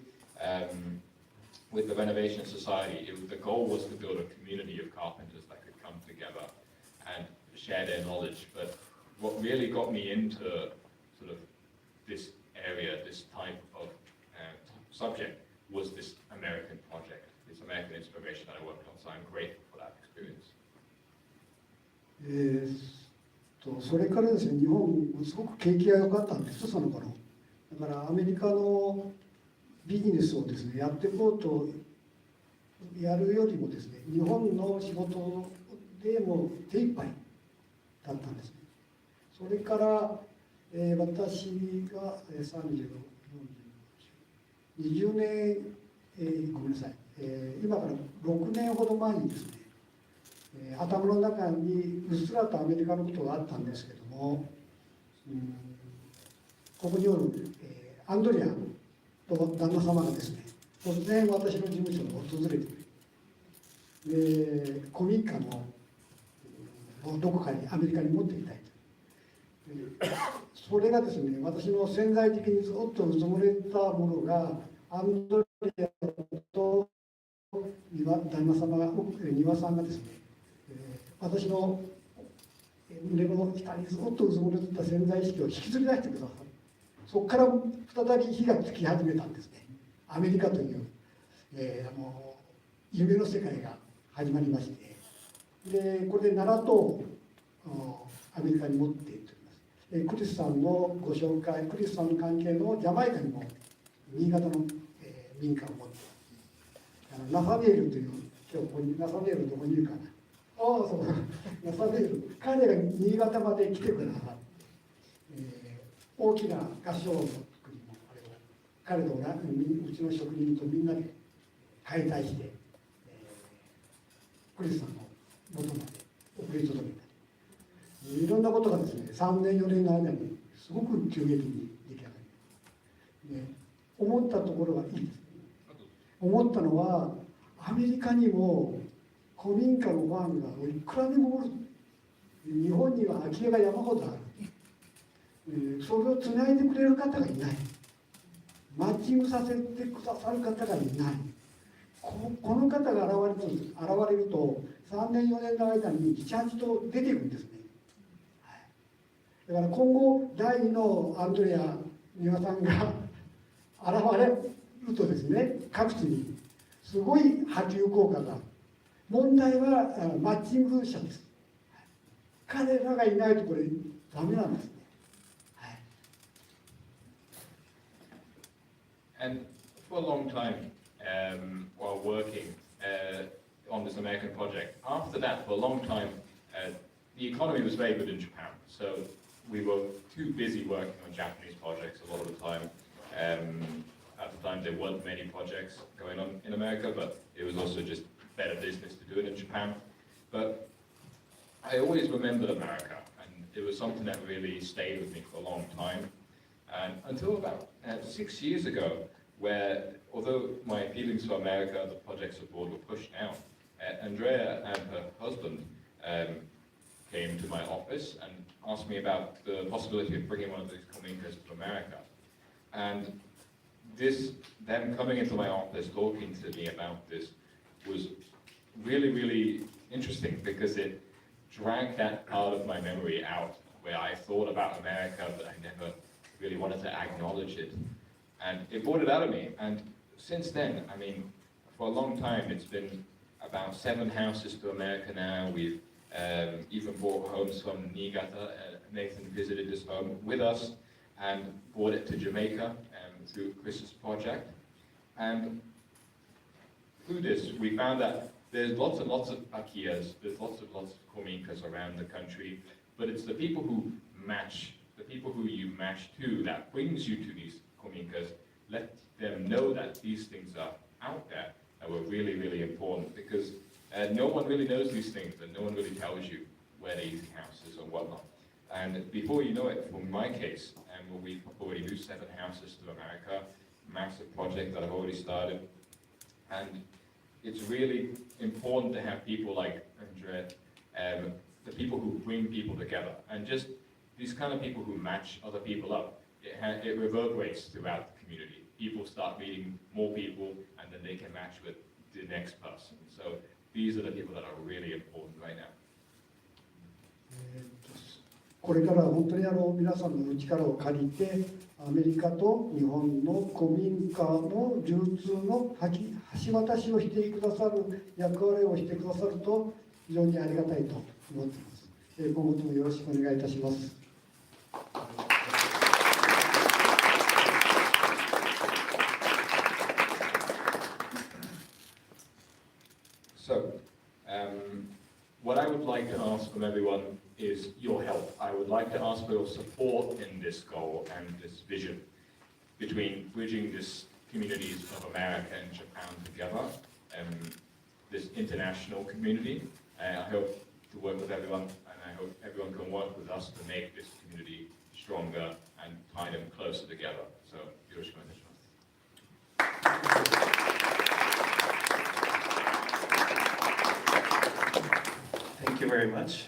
Speaker 4: With the Renovation Society, the goal was to build a community of carpenters that could come together and share their knowledge. But what really got me into sort of this area, this type of subject, was this American project, this American inspiration that I worked on. So I'm grateful for that experience.
Speaker 9: それからですね、日本すごく景気が良かったんです、その頃。だからアメリカのビジネスをですね、やっていこうとやるよりもですね、日本の仕事でも手一杯だったんですね。それから、私が30、40、20年、ごめんなさい、今から6年ほど前にですね、頭の中にうっすらとアメリカのことがあったんですけども、ここにおる、アンドリアと旦那様がですね、突然私の事務所に訪れてで古民家のどこかにアメリカに持っていきたいと。それがですね、私の潜在的にずっとうずもれたものが、アンドリアと旦那様が、庭さんがですね、私の胸の下にずっとうずもれてた潜在意識を引きずり出してくださる。そこから再び火がつき始めたんですね。アメリカという、夢の世界が始まりまして、でこれで奈良とアメリカに持っていっております。クリスさんのご紹介、クリスさんの関係のジャマイカにも新潟の、民家を持ってナファミエルという、今日ここにナファミエルどこにいるかな、そう、サベル、彼が新潟まで来てくれたら、大きな合唱の作りも、あれを彼とうちの職人とみんなで解体して、クリスさんの元まで送り届けたり、いろんなことがですね、3年4年の間にすごく急激に出来上がり、思ったところがいいですね。思ったのは、アメリカにも古民家のファンがいくらでもおる。日本には空き家が山ほどある。それをつないでくれる方がいない。マッチングさせてくださる方がいない。この方が現れると、3年4年の間に7、8と出ていくんですね。だから今後、第2のアンドレア・ミワさんが現れるとですね、各地にすごい波及効果が。問題はマッチング者です。彼らがいないとこれダメなんですね。
Speaker 4: And for a long time, while working on this American project, after that, for a long time, the economy was very good in Japan. So we were too busy working on Japanese projects a lot of the time. At the time, there weren't many projects going on in America, but it was also just better business to do it in Japan. But I always remembered America, and it was something that really stayed with me for a long time. And until about 6 years ago, where although my feelings for America, the projects abroad were pushed down, Andrea and her husband came to my office and asked me about the possibility of bringing one of these Kominkas to America. And them coming into my office, talking to me about this, was really, really interesting because it dragged that part of my memory out where I thought about America, but I never really wanted to acknowledge it. And it brought it out of me. And since then, I mean, for a long time, it's been about 7 houses to America now. We've even bought homes from Niigata. Nathan visited this home with us and brought it to Jamaica through Chris's project. And through this, we found that there's lots and lots of akiyas, there's lots of kominkas around the country, but it's the people who match, the people who you match to that brings you to these kominkas. Let them know that these things are out there that were really, really important, because no one really knows these things and no one really tells you where they're easy houses or whatnot. And before you know it, for my case, we've already moved 7 houses to America, massive project that I've already started. And it's really important to have people like Andrea, the people who bring people together, and just these kind of people who match other people up. It reverberates throughout the community. People start meeting more people, and then they can match with the next person. So these are the people that are really important right now.
Speaker 9: これから本当に皆さんの力を借りて、アメリカと日本の古民家の流通の橋渡しをしてくださる役割をしてくださると非常にありがたいと思っています。今後ともよろしくお願いいたします。
Speaker 4: So, what I would like to ask from everyone is your help. I would like to ask for your support in this goal and this vision between bridging these communities of America and Japan together, this international community. I hope to work with everyone, and I hope everyone can work with us to make this community stronger and tie them closer together. So, yoroshiku onegaishimasu.
Speaker 5: Thank you very much.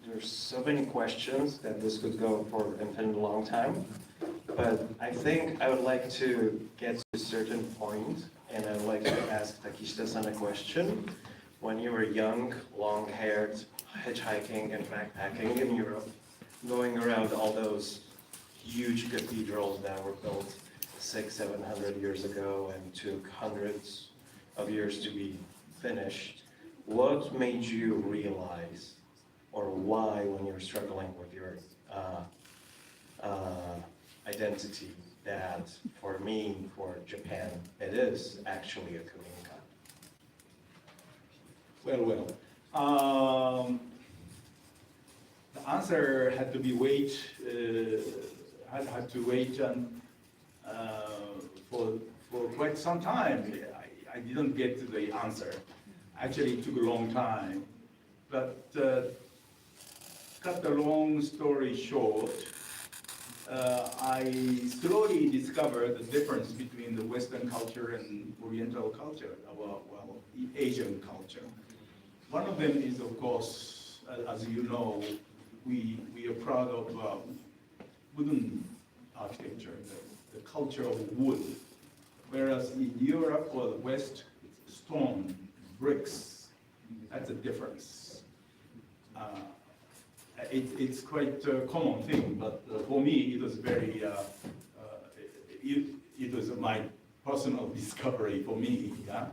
Speaker 5: There's so many questions that this could go for an infinite long time, but I think I would like to get to a certain point, and I would like to ask Takishita-san a question. When you were young, long-haired, hitchhiking and backpacking in Europe, going around all those huge cathedrals that were built 600-700 years ago and took hundreds of years to be finished, what made you realize, or why, when you were struggling with your identity, that for me, for Japan, it is actually a Kominka?
Speaker 7: Well. The answer had to be had to wait for quite some time. I didn't get to the answer. Actually, it took a long time. But cut the long story short, I slowly discovered the difference between the Western culture and Oriental culture, well, Asian culture. One of them is, of course, as you know, we are proud of wooden architecture, the culture of wood. Whereas in Europe or the West, it's stone, bricks. That's a difference. It's quite a common thing, but for me, it was very, it was my personal discovery for me. Yeah?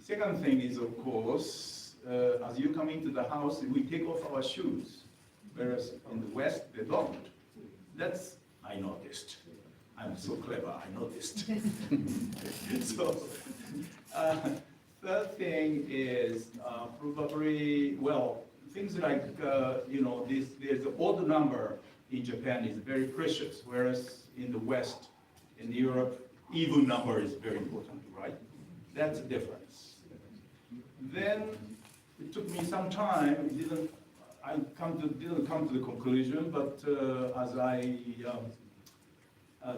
Speaker 7: Second thing is, of course, as you come into the house, we take off our shoes, whereas in the West, they don't. That's, I noticed. I'm so clever, I noticed. So, third thing is probably, well, things like, there's an odd number in Japan is very precious, whereas in the West, in Europe, even number is very important, right? That's a difference. Then it took me some time, didn't come to the conclusion, but as I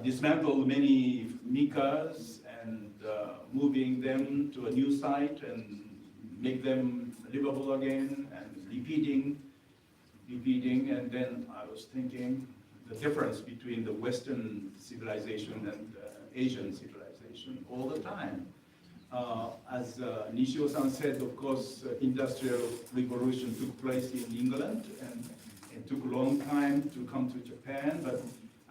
Speaker 7: dismantled many Minkas and moving them to a new site and make them livable again and repeating, and then I was thinking the difference between the Western civilization and Asian civilization all the time. As Nishio-san said, of course, Industrial Revolution took place in England and it took a long time to come to Japan, but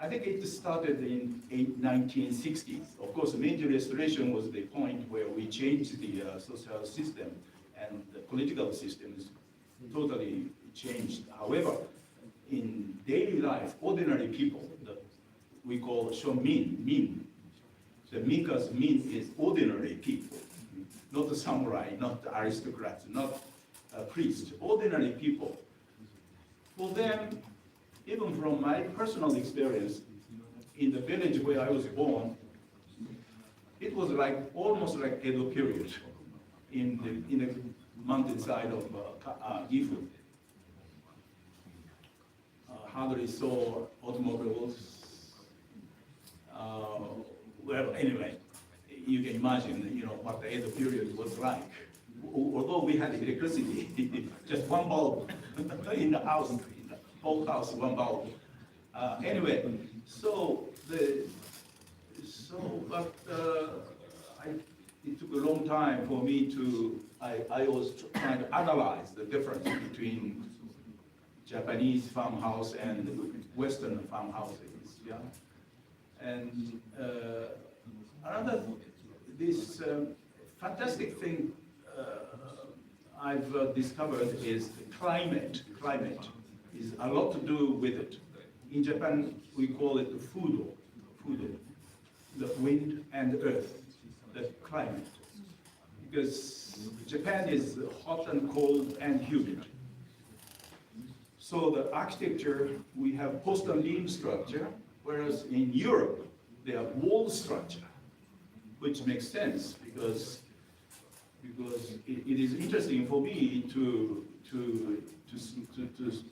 Speaker 7: I think it started in 1960s. Of course, the Meiji Restoration was the point where we changed the social system and the political system is totally changed. However, in daily life, ordinary people, we call shomin, min. The Minka's min is ordinary people, not the samurai, not the aristocrats, not a priest, ordinary people. For them, even from my personal experience, in the village where I was born, it was like almost like Edo period in the mountainside of Gifu. Hardly saw automobiles. Well, anyway, you can imagine, what the Edo period was like. Although we had electricity, just one bulb in the house, in the whole house, one bulb. Anyway, it took a long time for me I was trying to analyze the difference between Japanese farmhouse and Western farmhouses. Yeah? And this fantastic thing I've discovered is climate. Climate is a lot to do with it. In Japan, we call it the fudo, the wind and earth, the climate. Because Japan is hot and cold and humid. So the architecture, we have post and beam structure, whereas in Europe, they have wall structure, which makes sense because it is interesting for me to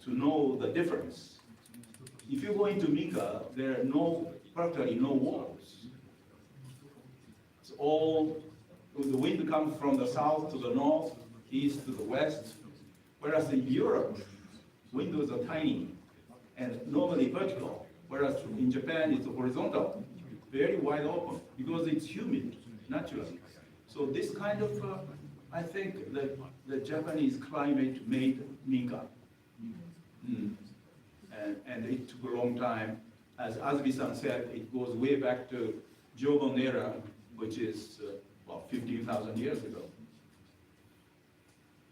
Speaker 7: know the difference. If you go into Minka, there are practically no walls. It's all, the wind comes from the south to the north, east to the west, whereas in Europe, windows are tiny and normally vertical, whereas in Japan it's horizontal, very wide open, because it's humid, naturally. So this kind of, I think that the Japanese climate made Minka. And it took a long time. As Azby-san said, it goes way back to Jobon era, which is 15,000 years ago.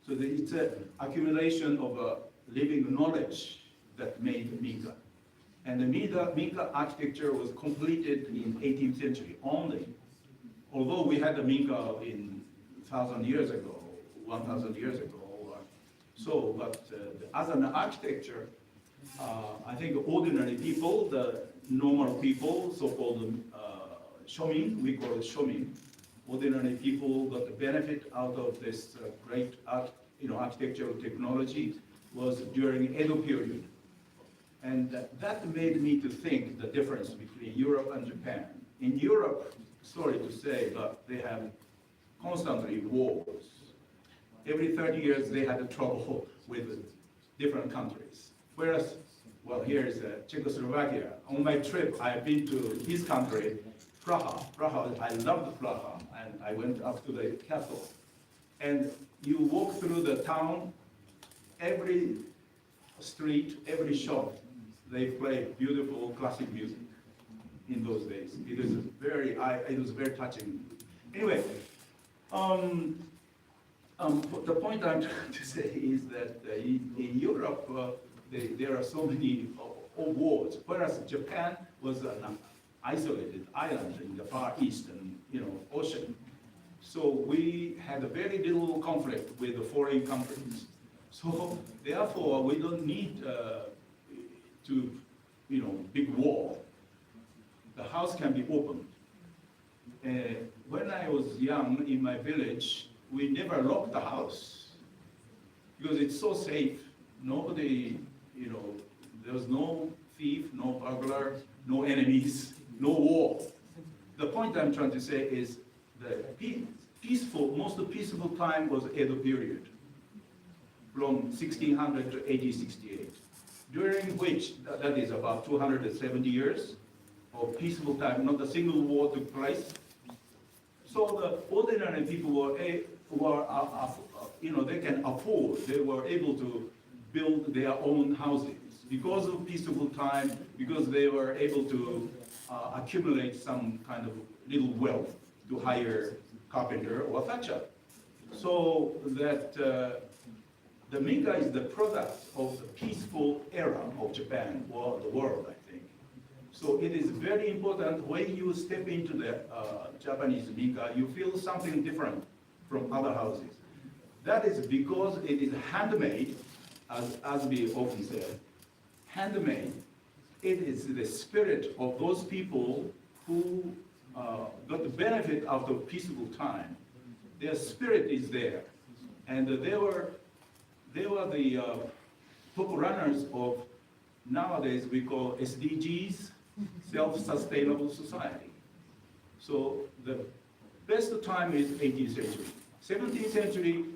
Speaker 7: So it's an accumulation of living knowledge that made Minka. And the Minka architecture was completed in 18th century only. Although we had the Minka in 1,000 years ago, 1,000 years ago. So, but as an architecture, I think ordinary people, the normal people, so-called shomin, we call it shomin, ordinary people got the benefit out of this great architectural technology was during Edo period. And that made me to think the difference between Europe and Japan. In Europe, sorry to say, but they have constantly wars. Every 30 years they had trouble with different countries. Whereas, well, here is Czechoslovakia. On my trip, I've been to his country, Praha. I loved Praha, and I went up to the capital. And you walk through the town, every street, every shop, they play beautiful classic music in those days. It was very touching. Anyway, the point I'm trying to say is that in Europe, there are so many wars, whereas Japan was an isolated island in the Far Eastern, ocean. So we had a very little conflict with the foreign countries. So therefore, we don't need big war. The house can be opened. When I was young in my village, we never locked the house because it's so safe. Nobody, there was no thief, no burglar, no enemies, no war. The point I'm trying to say is the most peaceful time was Edo period, from 1600 to 1868, during which, that is about 270 years of peaceful time, not a single war took place. So the ordinary people they can afford, they were able to build their own houses because of peaceful time, because they were able to accumulate some kind of little wealth to hire carpenter or thatcher. So that the Minka is the product of the peaceful era of Japan or the world, I think. So it is very important when you step into the Japanese Minka, you feel something different from other houses. That is because it is handmade, as we often said, handmade. It is the spirit of those people who got the benefit out of peaceful time. Their spirit is there. And they were the top runners of, nowadays we call SDGs, self-sustainable society. So the best time is 18th century. 17th century,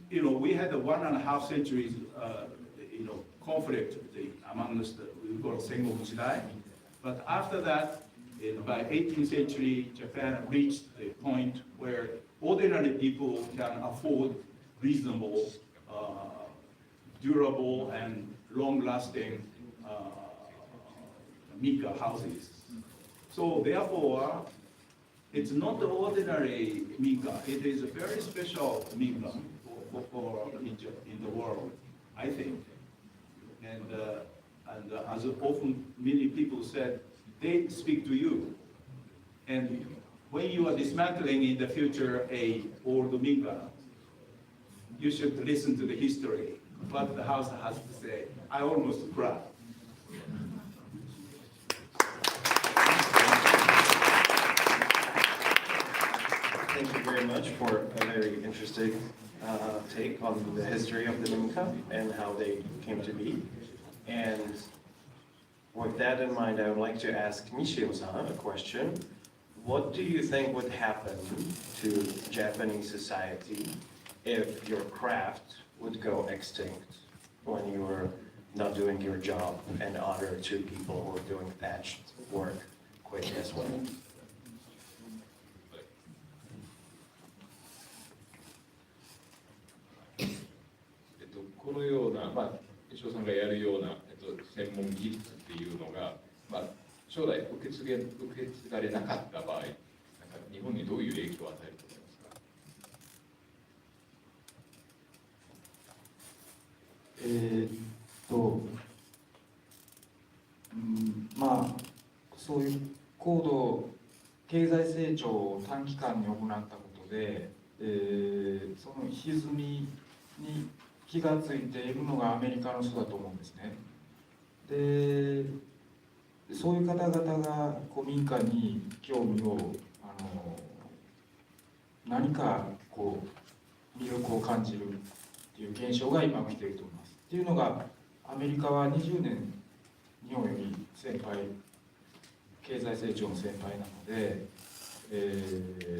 Speaker 7: we had a 1.5 centuries, conflict among us, we call it Sengoku Jidai. But after that, by 18th century, Japan reached a point where ordinary people can afford reasonable, durable, and long-lasting Minka houses. So therefore, it's not the ordinary Minka. It is a very special Minka for Egypt in the world, I think. And as often many people said, they speak to you. And when you are dismantling in the future a old Minka, you should listen to the history, what the house has to say. I almost cried.
Speaker 5: Thank you very much for a very interesting take on the history of the Minka and how they came to be. And with that in mind, I would like to ask Nishio-san a question. What do you think would happen to Japanese society if your craft would go extinct when you were not doing your job and honor to people who are doing thatched work quite as well?
Speaker 4: このような、石尾さんがやるような、専門技術っていうのが、将来受け継がれなかった場合、日本にどういう影響を与えると思い
Speaker 8: ますか？そういう高度経済成長を短期間に行ったことで、その歪みに気がついているのがアメリカの人だと思うんですね。でそういう方々が古民家に興味を何かこう魅力を感じるっていう現象が今起きていると思います。っていうのがアメリカは20年日本より先輩、経済成長の先輩なので、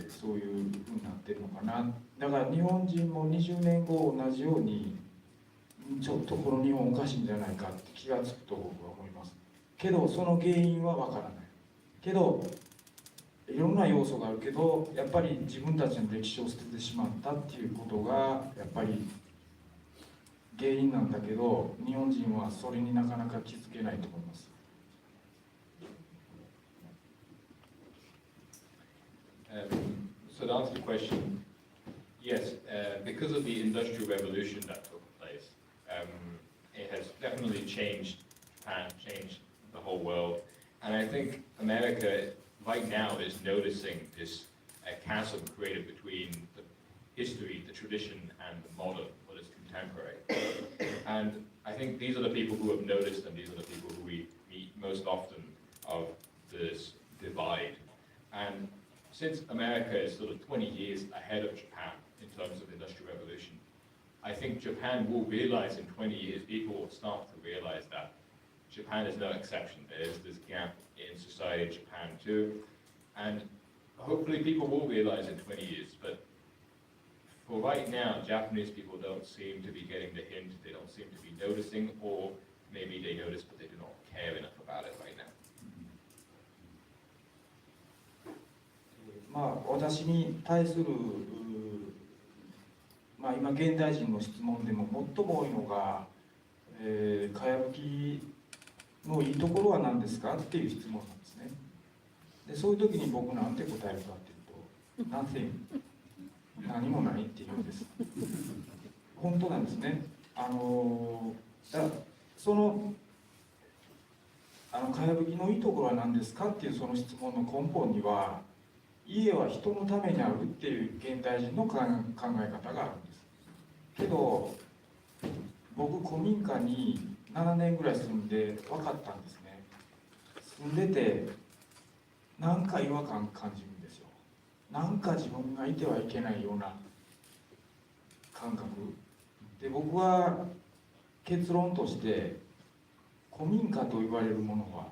Speaker 8: そういうふうになってるのかな。だから日本人も20年後同じようにちょっとこの日本おかしいんじゃないかって気がつくと僕は思います。けどその原因はわからない。けどいろんな要素があるけど、やっぱり自分たちの歴史を捨ててしまったっていうことがやっぱり原因なんだけど、日本人はそれになかなか気づけないと思います。
Speaker 4: So to answer the question, yes, because of the Industrial Revolution that took place, it has definitely changed Japan, changed the whole world, and I think America right now is noticing this chasm created between the history, the tradition, and the modern, what is contemporary. And I think these are the people who have noticed, and these are the people who we meet most often of this divide. And since America is sort of 20 years ahead of Japan in terms of Industrial Revolution, I think Japan will realize in 20 years, people will start to realize that Japan is no exception. There is this gap in society in Japan too. And hopefully people will realize in 20 years, but for right now, Japanese people don't seem to be getting the hint, they don't seem to be noticing, or maybe they notice but they do not care enough about it right now.
Speaker 8: 私に対する、今現代人の質問でも最も多いのが、かやぶきのいいところは何ですかっていう質問なんですね。でそういう時に僕なんて答えるかっていうと Nothing 何もないって言うんです。本当なんですね。そのかやぶきのいいところは何ですかっていうその質問の根本には、家は人のためにあるっていう現代人の考え方があるんです。けど僕古民家に7年ぐらい住んで分かったんですね。住んでてなんか違和感感じるんですよ。なんか自分がいてはいけないような感覚で、僕は結論として古民家と言われるものは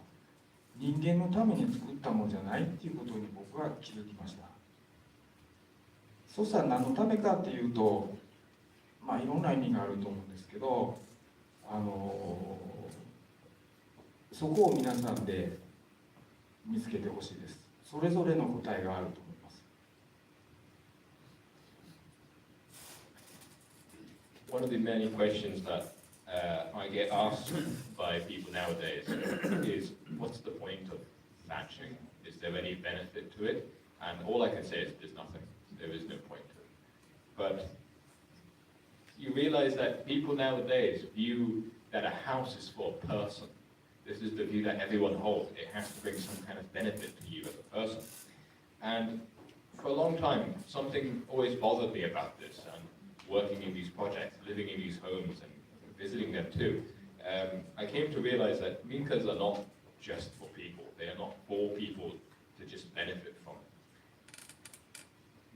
Speaker 8: 人間のために作ったものじゃないっていうことに僕は気づきました。そしたら何のためかっていうと、いろんな意味があると思うんですけど、そこを皆さんで見つけてほしいです。それぞれの答えがあると思います。
Speaker 4: One of the many questions that I get asked by people nowadays is, what's the point of thatching? Is there any benefit to it? And all I can say is there's nothing. There is no point to it. But you realize that people nowadays view that a house is for a person. This is the view that everyone holds. It has to bring some kind of benefit to you as a person. And for a long time, something always bothered me about this, and working in these projects, living in these homes, and visiting them too. I came to realize that Minkas are not just for people. They are not for people to just benefit from.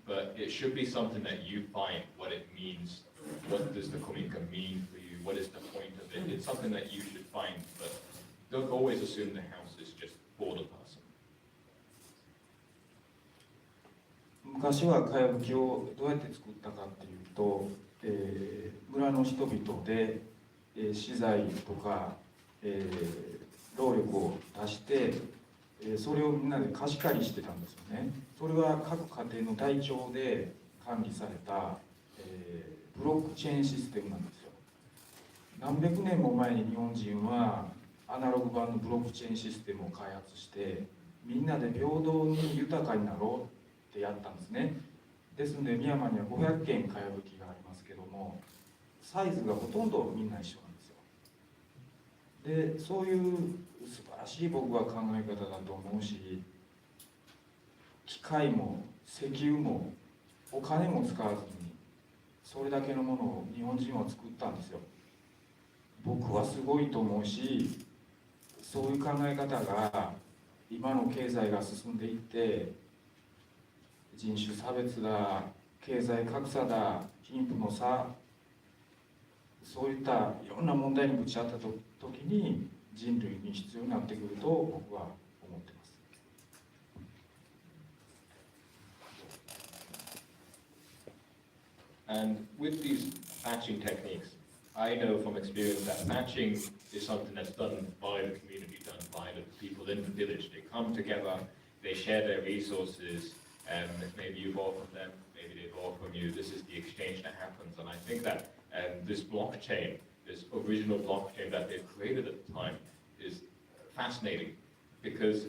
Speaker 4: But it should be something that you find what it means. What does the Kominka mean for you? What is the point of it? It's something that you should find, but don't always assume the house is just for the person.
Speaker 8: 昔はかやぶきをどうやって作ったかっていうと、村の人々で、資材とか、労力を出して、それをみんなで貸し借りしてたんですよね。それは各家庭の台帳で管理された、ブロックチェーンシステムなんですよ。何百年も前に日本人はアナログ版のブロックチェーンシステムを開発して、みんなで平等に豊かになろうってやったんですね。ですのでミヤマには500件かやぶきがありますけども、サイズがほとんどみんな一緒なんですよ。でそういう素晴らしい僕は考え方だと思うし、機械も石油もお金も使わずにそれだけのものを日本人は作ったんですよ。僕はすごいと思うし、そういう考え方が今の経済が進んでいって人種差別だ、経済格差だ、貧富の差、そういったいろんな問題にぶち当たった時に人類に必要になってくると僕は思ってます。
Speaker 4: And with these thatching techniques, I know from experience that thatching is something that's done by the community, done by the people in the village. They come together, they share their resources, maybe you bought from them, maybe they bought from you. This is the exchange that happens. And I think that this blockchain, this original blockchain that they've created at the time is fascinating, because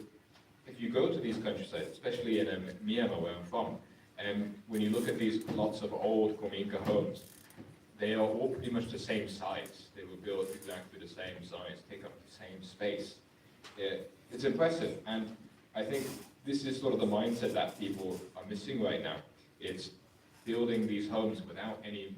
Speaker 4: if you go to these countrysides, especially in Miyama, where I'm from, when you look at these lots of old Kominka homes, they are all pretty much the same size. They were built exactly the same size, take up the same space. It's impressive, and I think this is sort of the mindset that people are missing right now. It's building these homes without any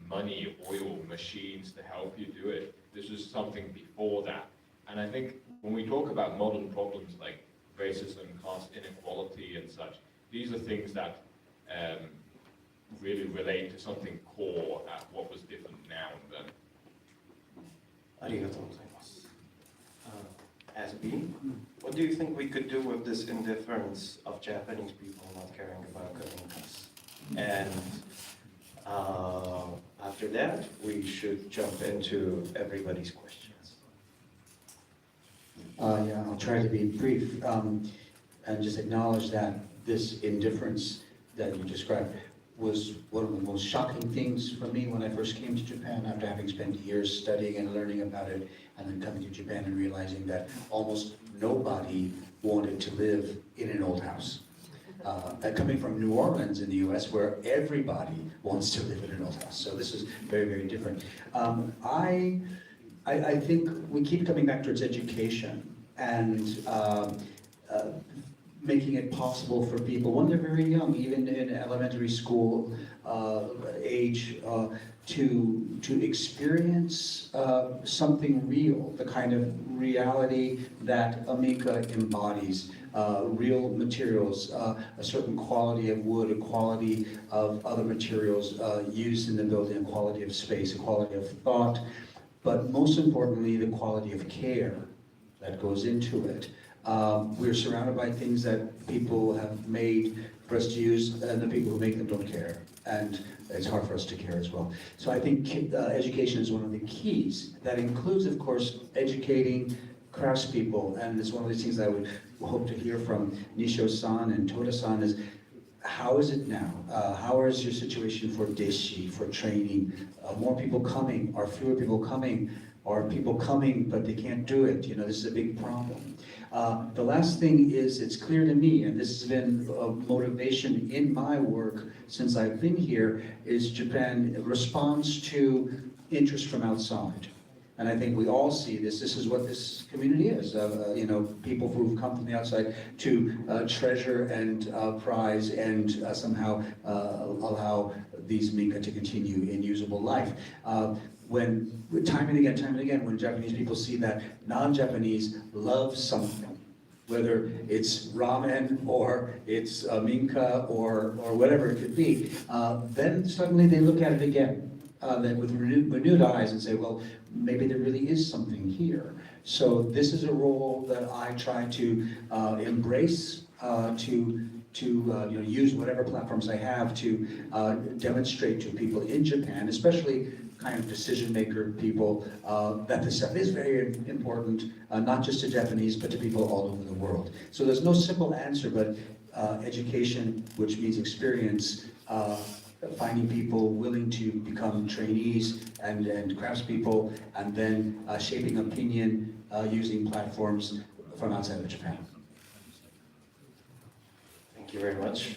Speaker 4: money, oil, machines to help you do it. This was something before that. And I think when we talk about modern problems like racism, class inequality and such, these are things that really relate to something core at what was different now and then.
Speaker 5: ありがとうございます。Azby, what do you think we could do with this indifference of Japanese people not caring about Kominkas? And after that, we should jump into everybody's questions.
Speaker 6: Yeah, I'll try to be brief and just acknowledge that this indifference that you described was one of the most shocking things for me when I first came to Japan, after having spent years studying and learning about it, and then coming to Japan and realizing that almost nobody wanted to live in an old house. Coming from New Orleans in the US, where everybody wants to live in an old house. So this is very, very different. I think we keep coming back towards education and making it possible for people, when they're very young, even in elementary school age, to experience something real, the kind of reality that Minka embodies. Real materials, a certain quality of wood, a quality of other materials used in the building, a quality of space, a quality of thought, but most importantly, the quality of care that goes into it. We're surrounded by things that people have made for us to use, and the people who make them don't care. And it's hard for us to care as well. So I think education is one of the keys. That includes, of course, educating craftspeople, and it's one of these things I would hope to hear from Nishio-san and Toda-san is, how is it now? How is your situation for deshi, for training? More people coming, or fewer people coming? Or people coming, but they can't do it? You know, this is a big problem. The last thing is, it's clear to me, and this has been a motivation in my work since I've been here, is Japan responds to interest from outside. And I think we all see this. This is what this community is. You know, people who've come from the outside to treasure and prize and somehow allow these Minka to continue in usable life. When time and again, when Japanese people see that non-Japanese love something, whether it's ramen or it's Minka or whatever it could be, then suddenly they look at it again. Then with renewed eyes and say, well, maybe there really is something here. So this is a role that I try to embrace, to use whatever platforms I have to demonstrate to people in Japan, especially kind of decision maker people, that this stuff is very important, not just to Japanese, but to people all over the world. So there's no simple answer, but education, which means experience, finding people willing to become trainees and craftspeople, and then shaping opinion using platforms from outside of Japan.
Speaker 5: Thank you very much.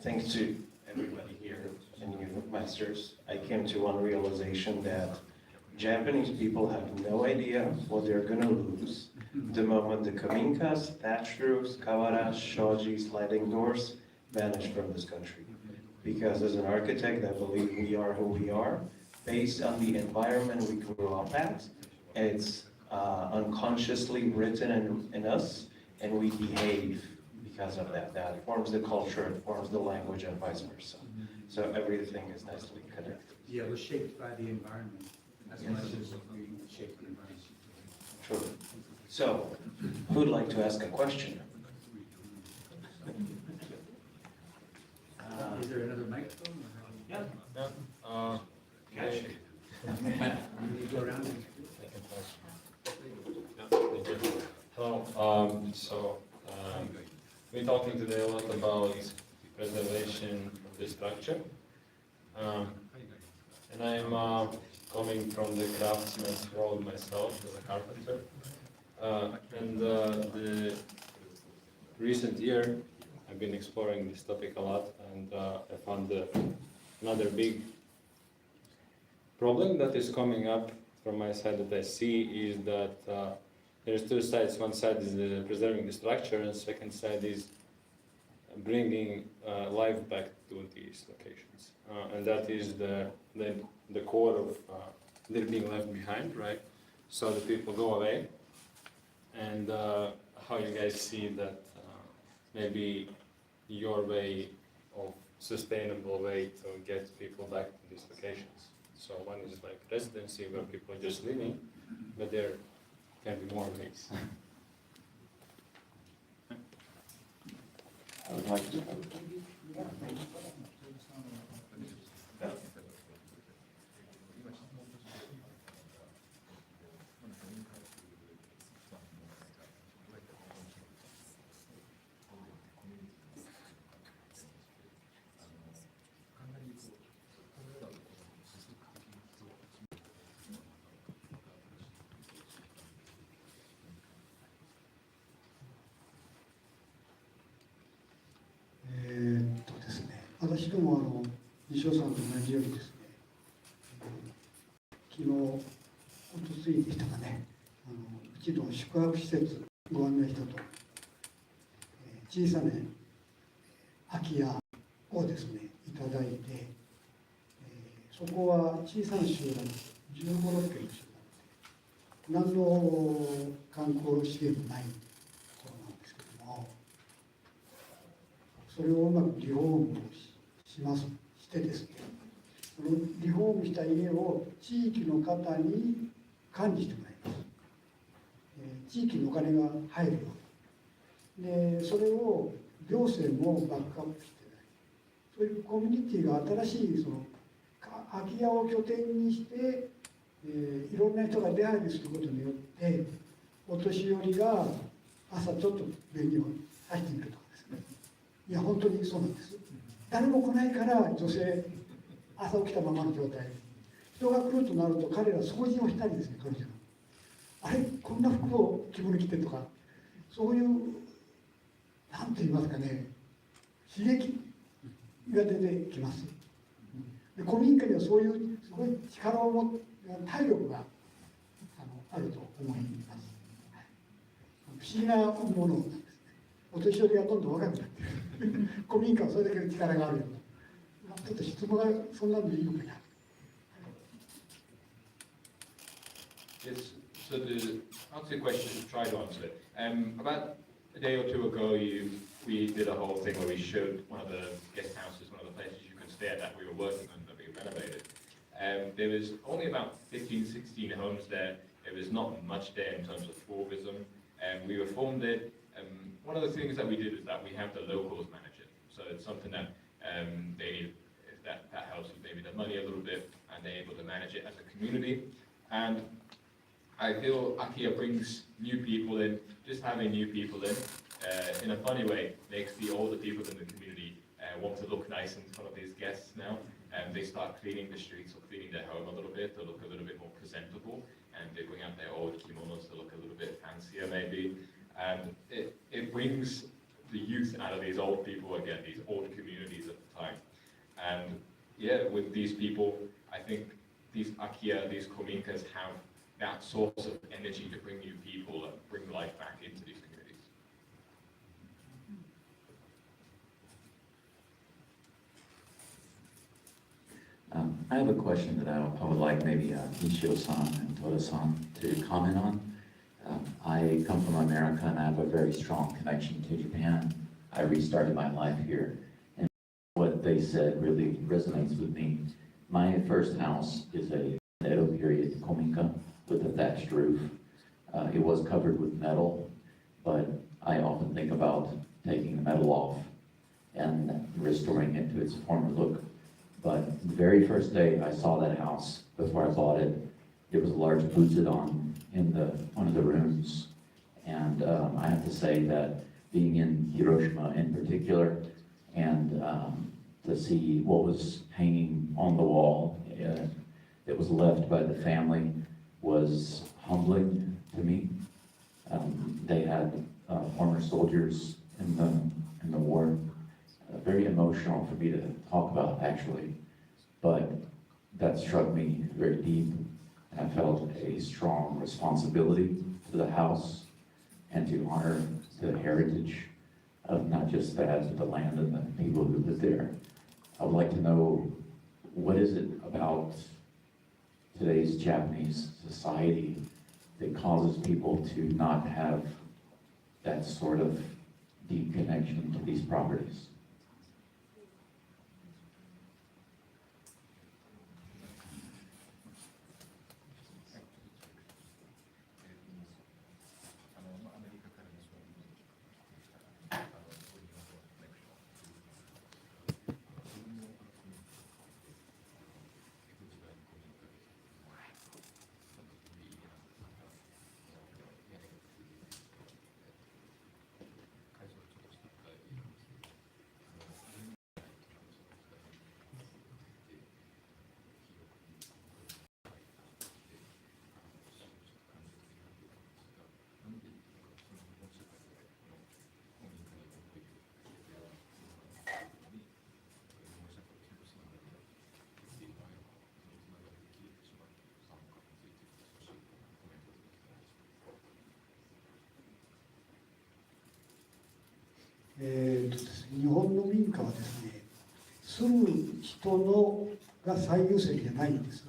Speaker 5: Thanks to everybody here and you masters, I came to one realization that Japanese people have no idea what they're gonna lose the moment the Kominkas, thatch roofs, kawaras, shoji, sliding doors vanish from this country. because as an architect, I believe we are who we are based on the environment we grew up at. It's unconsciously written in us, and we behave because of that. That forms the culture, it forms the language, and vice versa. So everything is nicely connected.
Speaker 2: Yeah, we're shaped by the environment as much as we shape the environment.
Speaker 5: True. So, who'd like to ask a question?
Speaker 2: Is there another microphone?
Speaker 5: Yeah.
Speaker 2: Catch. You go around and
Speaker 10: Hello. We're talking today a lot about preservation of the structure, and I'm coming from the craftsman's role myself as a carpenter. The recent year, I've been exploring this topic a lot, and I found another big problem that is coming up from my side that I see is that there's two sides. One side is preserving the structure, and second side is bringing life back to these locations. And that is the core of they're being left behind, right? So the people go away, and how you guys see that maybe your way of sustainable way to get people back to these locations. So one is like residency where people are just living, but there can be more ways.
Speaker 5: I would like to.
Speaker 9: ですね、私ども西尾さんと同じようにですね、昨日、おとついでしたかね、うちの宿泊施設ご案内したと、小さな空き家をですね、いただいて、そこは小さな集落、15、6軒の集落で、何の観光資源もないところなんですけども、それをうまくリフォームしてですね、そのリフォームした家を地域の方に管理してもらいます。地域のお金が入るように。で、それを行政もバックアップして、そういうコミュニティが新しいその空き家を拠点にして、いろんな人が出入りすることによって、お年寄りが朝ちょっと便宜をさしてみるとかですね。いや、本当にそうなんです。誰も来ないから女性、朝起きたままの状態。人が来るとなると彼ら掃除をしたりですね、彼女が。あれ、こんな服を着物着てとか、そういう、なんて言いますかね、刺激が出てきます。で、古民家にはそういうすごい力を持って、体力があると思います。不思議なものなんですね。お年寄りがどんどん若くなっている。古民家はそれだけの力があるような。ちょっと質問がそんなのでいいのかな。
Speaker 4: Yes, so to answer your question, try to answer it. About a day or two ago, we did a whole thing where we showed one of the guest houses, one of the places you could stay at that we were working on that we renovated. There was only about 15, 16 homes there. There was not much there in terms of tourism. We reformed it. One of the things that we did is that we have the locals manage it. So it's something that that helps with maybe the money a little bit, and they're able to manage it as a community. And I feel Akia brings new people in. Just having new people in a funny way, makes the older people in the community want to look nice in front of these guests now. And they start cleaning the streets or cleaning their home a little bit to look a little bit more presentable. And they bring out their old kimonos to look a little bit fancier maybe. And it brings the youth out of these old people again, these old communities at the time. And yeah, with these people, I think these Akia, these Kominkas have that source of energy to bring new people and bring life back into these communities.
Speaker 11: I have a question that I would like maybe Nishio-san and Toda-san to comment on. I come from America and I have a very strong connection to Japan. I restarted my life here, and what they said really resonates with me. My first house is a Edo period Kominka with a thatched roof. It was covered with metal, but I often think about taking the metal off and restoring it to its former look. But the very first day I saw that house, before I bought it, there was a large butsudan in one of the rooms. And I have to say that being in Hiroshima in particular, and to see what was hanging on the wall that was left by the family was humbling to me. They had former soldiers in the war. Very emotional for me to talk about, actually, but that struck me very deep, and I felt a strong responsibility to the house and to honor the heritage of not just that, but the land and the people who live there. I would like to know, what is it about today's Japanese society that causes people to not have that sort of deep connection to these properties?
Speaker 9: 日本の民家はですね、住む人のが最優先じゃないんです。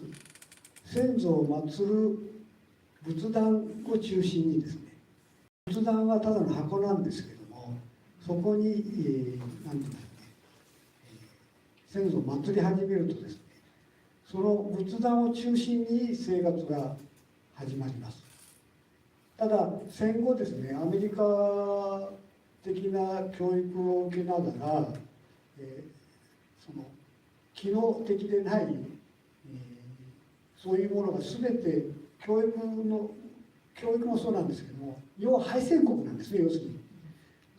Speaker 9: 先祖を祀る仏壇を中心にですね、仏壇はただの箱なんですけども、そこに、なんていうんですかね、先祖を祀り始めるとですね、その仏壇を中心に生活が始まります。ただ戦後ですね、アメリカ的な教育を受けながら、その機能的でない、そういうものが全て教育もそうなんですけども、要は敗戦国なんですね、要するに。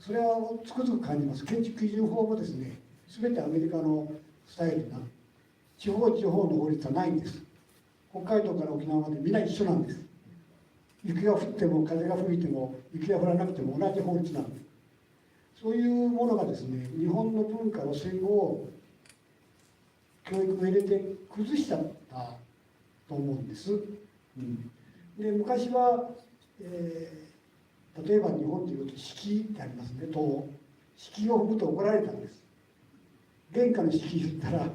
Speaker 9: それはつくづく感じます。建築基準法もですね、全てアメリカのスタイルな地方の法律はないんです。北海道から沖縄までみんな一緒なんです。雪が降っても風が吹いても雪が降らなくても同じ法律なんです。そういうものがですね、日本の文化を戦後教育を入れて崩しちゃったと思うんです。で昔は、例えば日本でいうと敷ってありますね。敷を踏むと怒られたんです。玄関の敷言ったら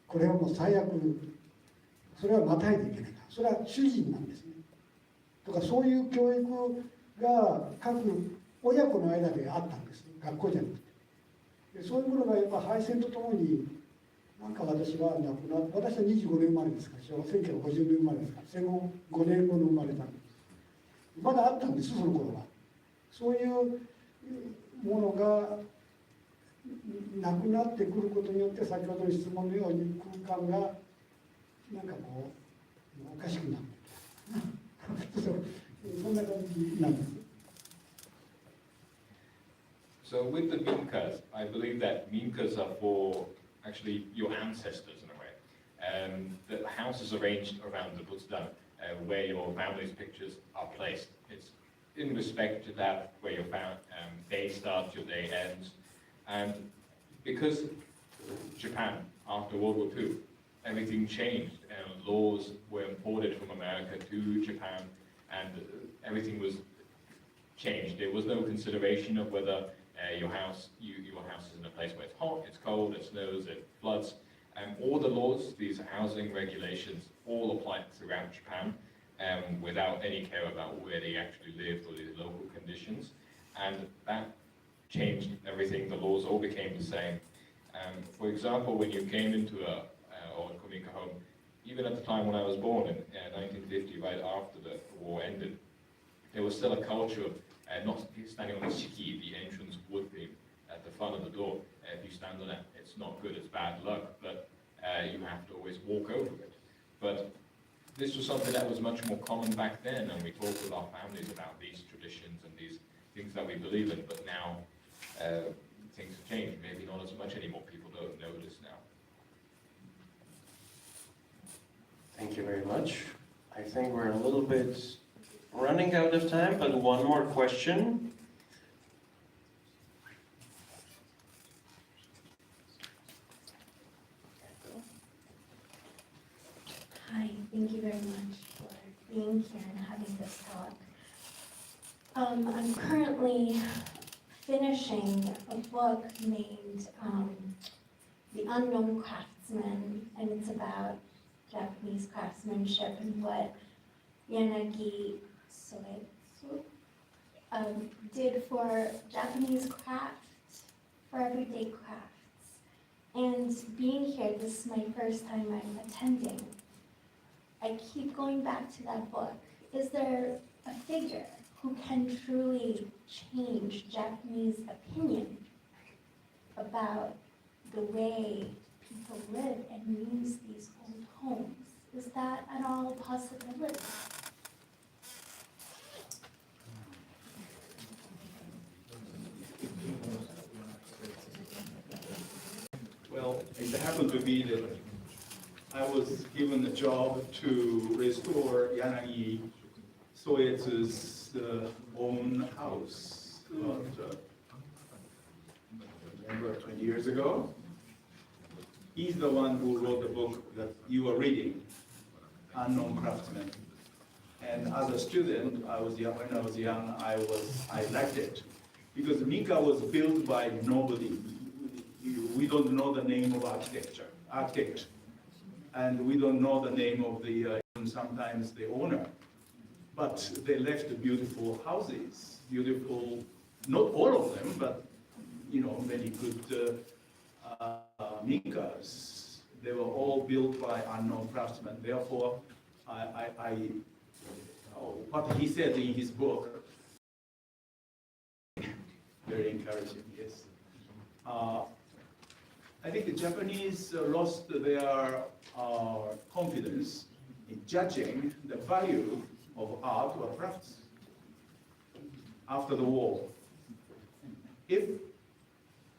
Speaker 9: これはもう最悪、それはまたいでいけないから、それは主人なんですね。とかそういう教育が各親子の間であったんです。学校じゃなくて。でそういうものがやっぱ敗戦とともに、なんか私は亡くなって、私は25年生まれですから、1950年生まれですから、戦後5年後の生まれたんです。まだあったんです、その頃は。そういうものがなくなってくることによって、先ほどの質問のように空間がなんかこうおかしくなってそんな感じなんです。
Speaker 4: So with the Minkas, I believe that Minkas are for actually your ancestors in a way. The house is arranged around the Butsudan, where your family's pictures are placed. It's in respect to that where your day starts, your day ends. And because Japan, after World War II, everything changed and laws were imported from America to Japan and everything was changed. There was no consideration of whether your house is in a place where it's hot, it's cold, it snows, it floods. All the laws, these housing regulations, all apply throughout Japan without any care about where they actually lived or the local conditions. And that changed everything. The laws all became the same. For example, when you came into a Kominka home, even at the time when I was born in 1950, right after the war ended, there was still a culture of not standing on the shiki, the entrance wood beam at the front of the door. If you stand on it, it's not good, it's bad luck, but you have to always walk over it. But this was something that was much more common back then, and we talked with our families about these traditions and these things that we believe in, but now things have changed. Maybe not as much anymore. People don't know this now.
Speaker 5: Thank you very much. I think we're a little bit running out of time, but one more question.
Speaker 12: Hi, thank you very much for being here and having this talk. I'm currently finishing a book named The Unknown Craftsman, and it's about Japanese craftsmanship and what Yanagi Soetsu did for Japanese crafts, for everyday crafts. And being here, this is my first time I'm attending. I keep going back to that book. Is there a figure who can truly change Japanese opinion about the way people live and use these old homes? Is that at all a possibility?
Speaker 7: Well, it happened to be that I was given the job to restore Yanagi Soetsu's own house about 20 years ago. He's the one who wrote the book that you are reading, Unknown Craftsman. And as a student, when I was young, I liked it. Because Minka was built by nobody. We don't know the name of architect. And we don't know the name of the, sometimes the owner. But they left beautiful houses, beautiful, not all of them, but many good Minkas. They were all built by unknown craftsmen. Therefore, what he said in his book, very encouraging, yes. I think the Japanese lost their confidence in judging the value of art or crafts after the war. If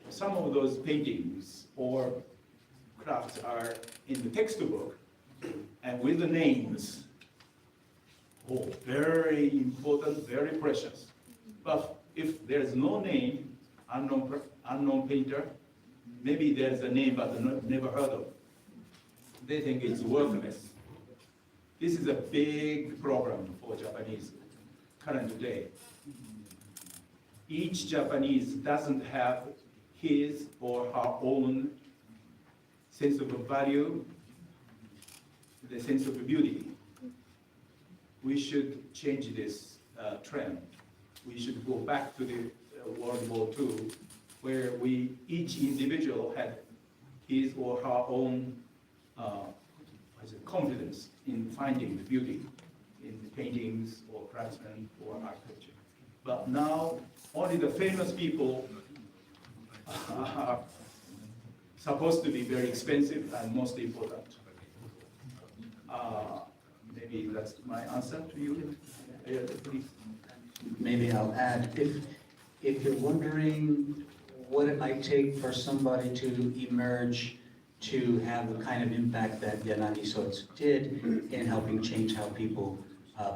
Speaker 7: some of those paintings or crafts are in the textbook and with the names, very important, very precious. But if there's no name, unknown painter, maybe there's a name but never heard of, they think it's worthless. This is a big problem for Japanese current day. Each Japanese doesn't have his or her own sense of value, the sense of beauty. We should change this trend. We should go back to the World War II, where each individual had his or her own confidence in finding the beauty in paintings or craftsmen or architecture. But now, only the famous people are supposed to be very expensive and most important. Maybe that's my answer to you. Please.
Speaker 6: Maybe I'll add, if you're wondering what it might take for somebody to emerge to have the kind of impact that Yanagi Soetsu did in helping change how people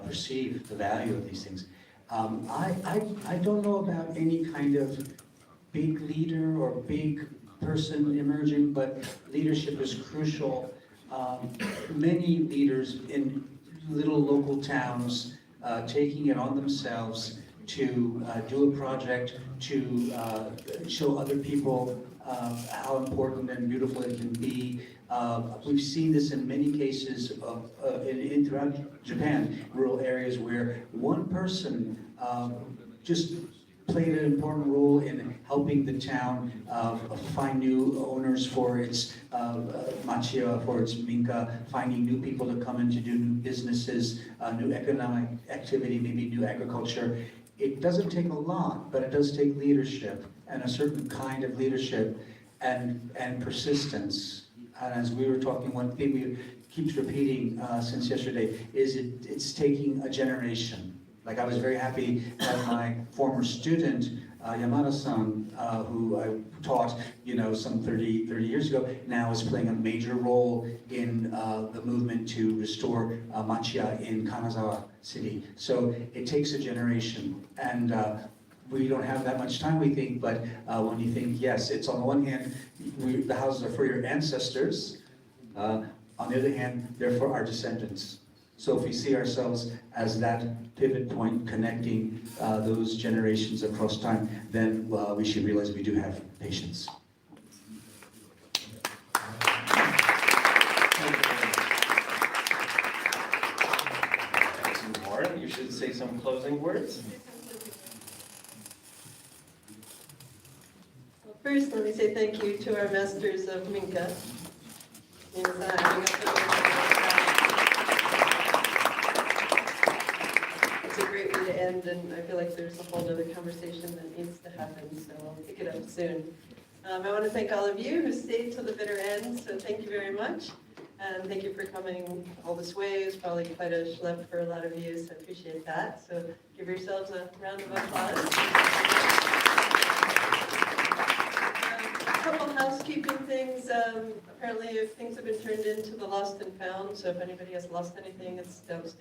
Speaker 6: perceive the value of these things. I don't know about any kind of big leader or big person emerging, but leadership is crucial. Many leaders in little local towns taking it on themselves to do a project, to show other people how important and beautiful it can be, We've seen this in many cases of, throughout Japan, rural areas where one person just played an important role in helping the town find new owners for its machiya, for its minka, finding new people to come in to do new businesses, new economic activity, maybe new agriculture. It doesn't take a lot, but it does take leadership, and a certain kind of leadership and persistence. And as we were talking, one thing we keeps repeating since yesterday is it's taking a generation. Like, I was very happy that my former student, Yamada-san, who I taught, some 30 years ago, now is playing a major role in the movement to restore machiya in Kanazawa City. So it takes a generation, and we don't have that much time, we think, but when you think, yes, it's on the one hand, the houses are for your ancestors, on the other hand, they're for our descendants. So if we see ourselves as that pivot point connecting those generations across time, then we should realize we do have patience.
Speaker 5: Warren, you should say some closing words.
Speaker 13: Well, first, let me say thank you to our masters of Minka. It's a great way to end, and I feel like there's a whole other conversation that needs to happen, so I'll pick it up soon. I want to thank all of you who stayed till the bitter end, so thank you very much. And thank you for coming all this way. It was probably quite a schlep for a lot of you, so I appreciate that. So give yourselves a round of applause. A couple housekeeping things. Apparently things have been turned into the lost and found, so if anybody has lost anything, it's downstairs.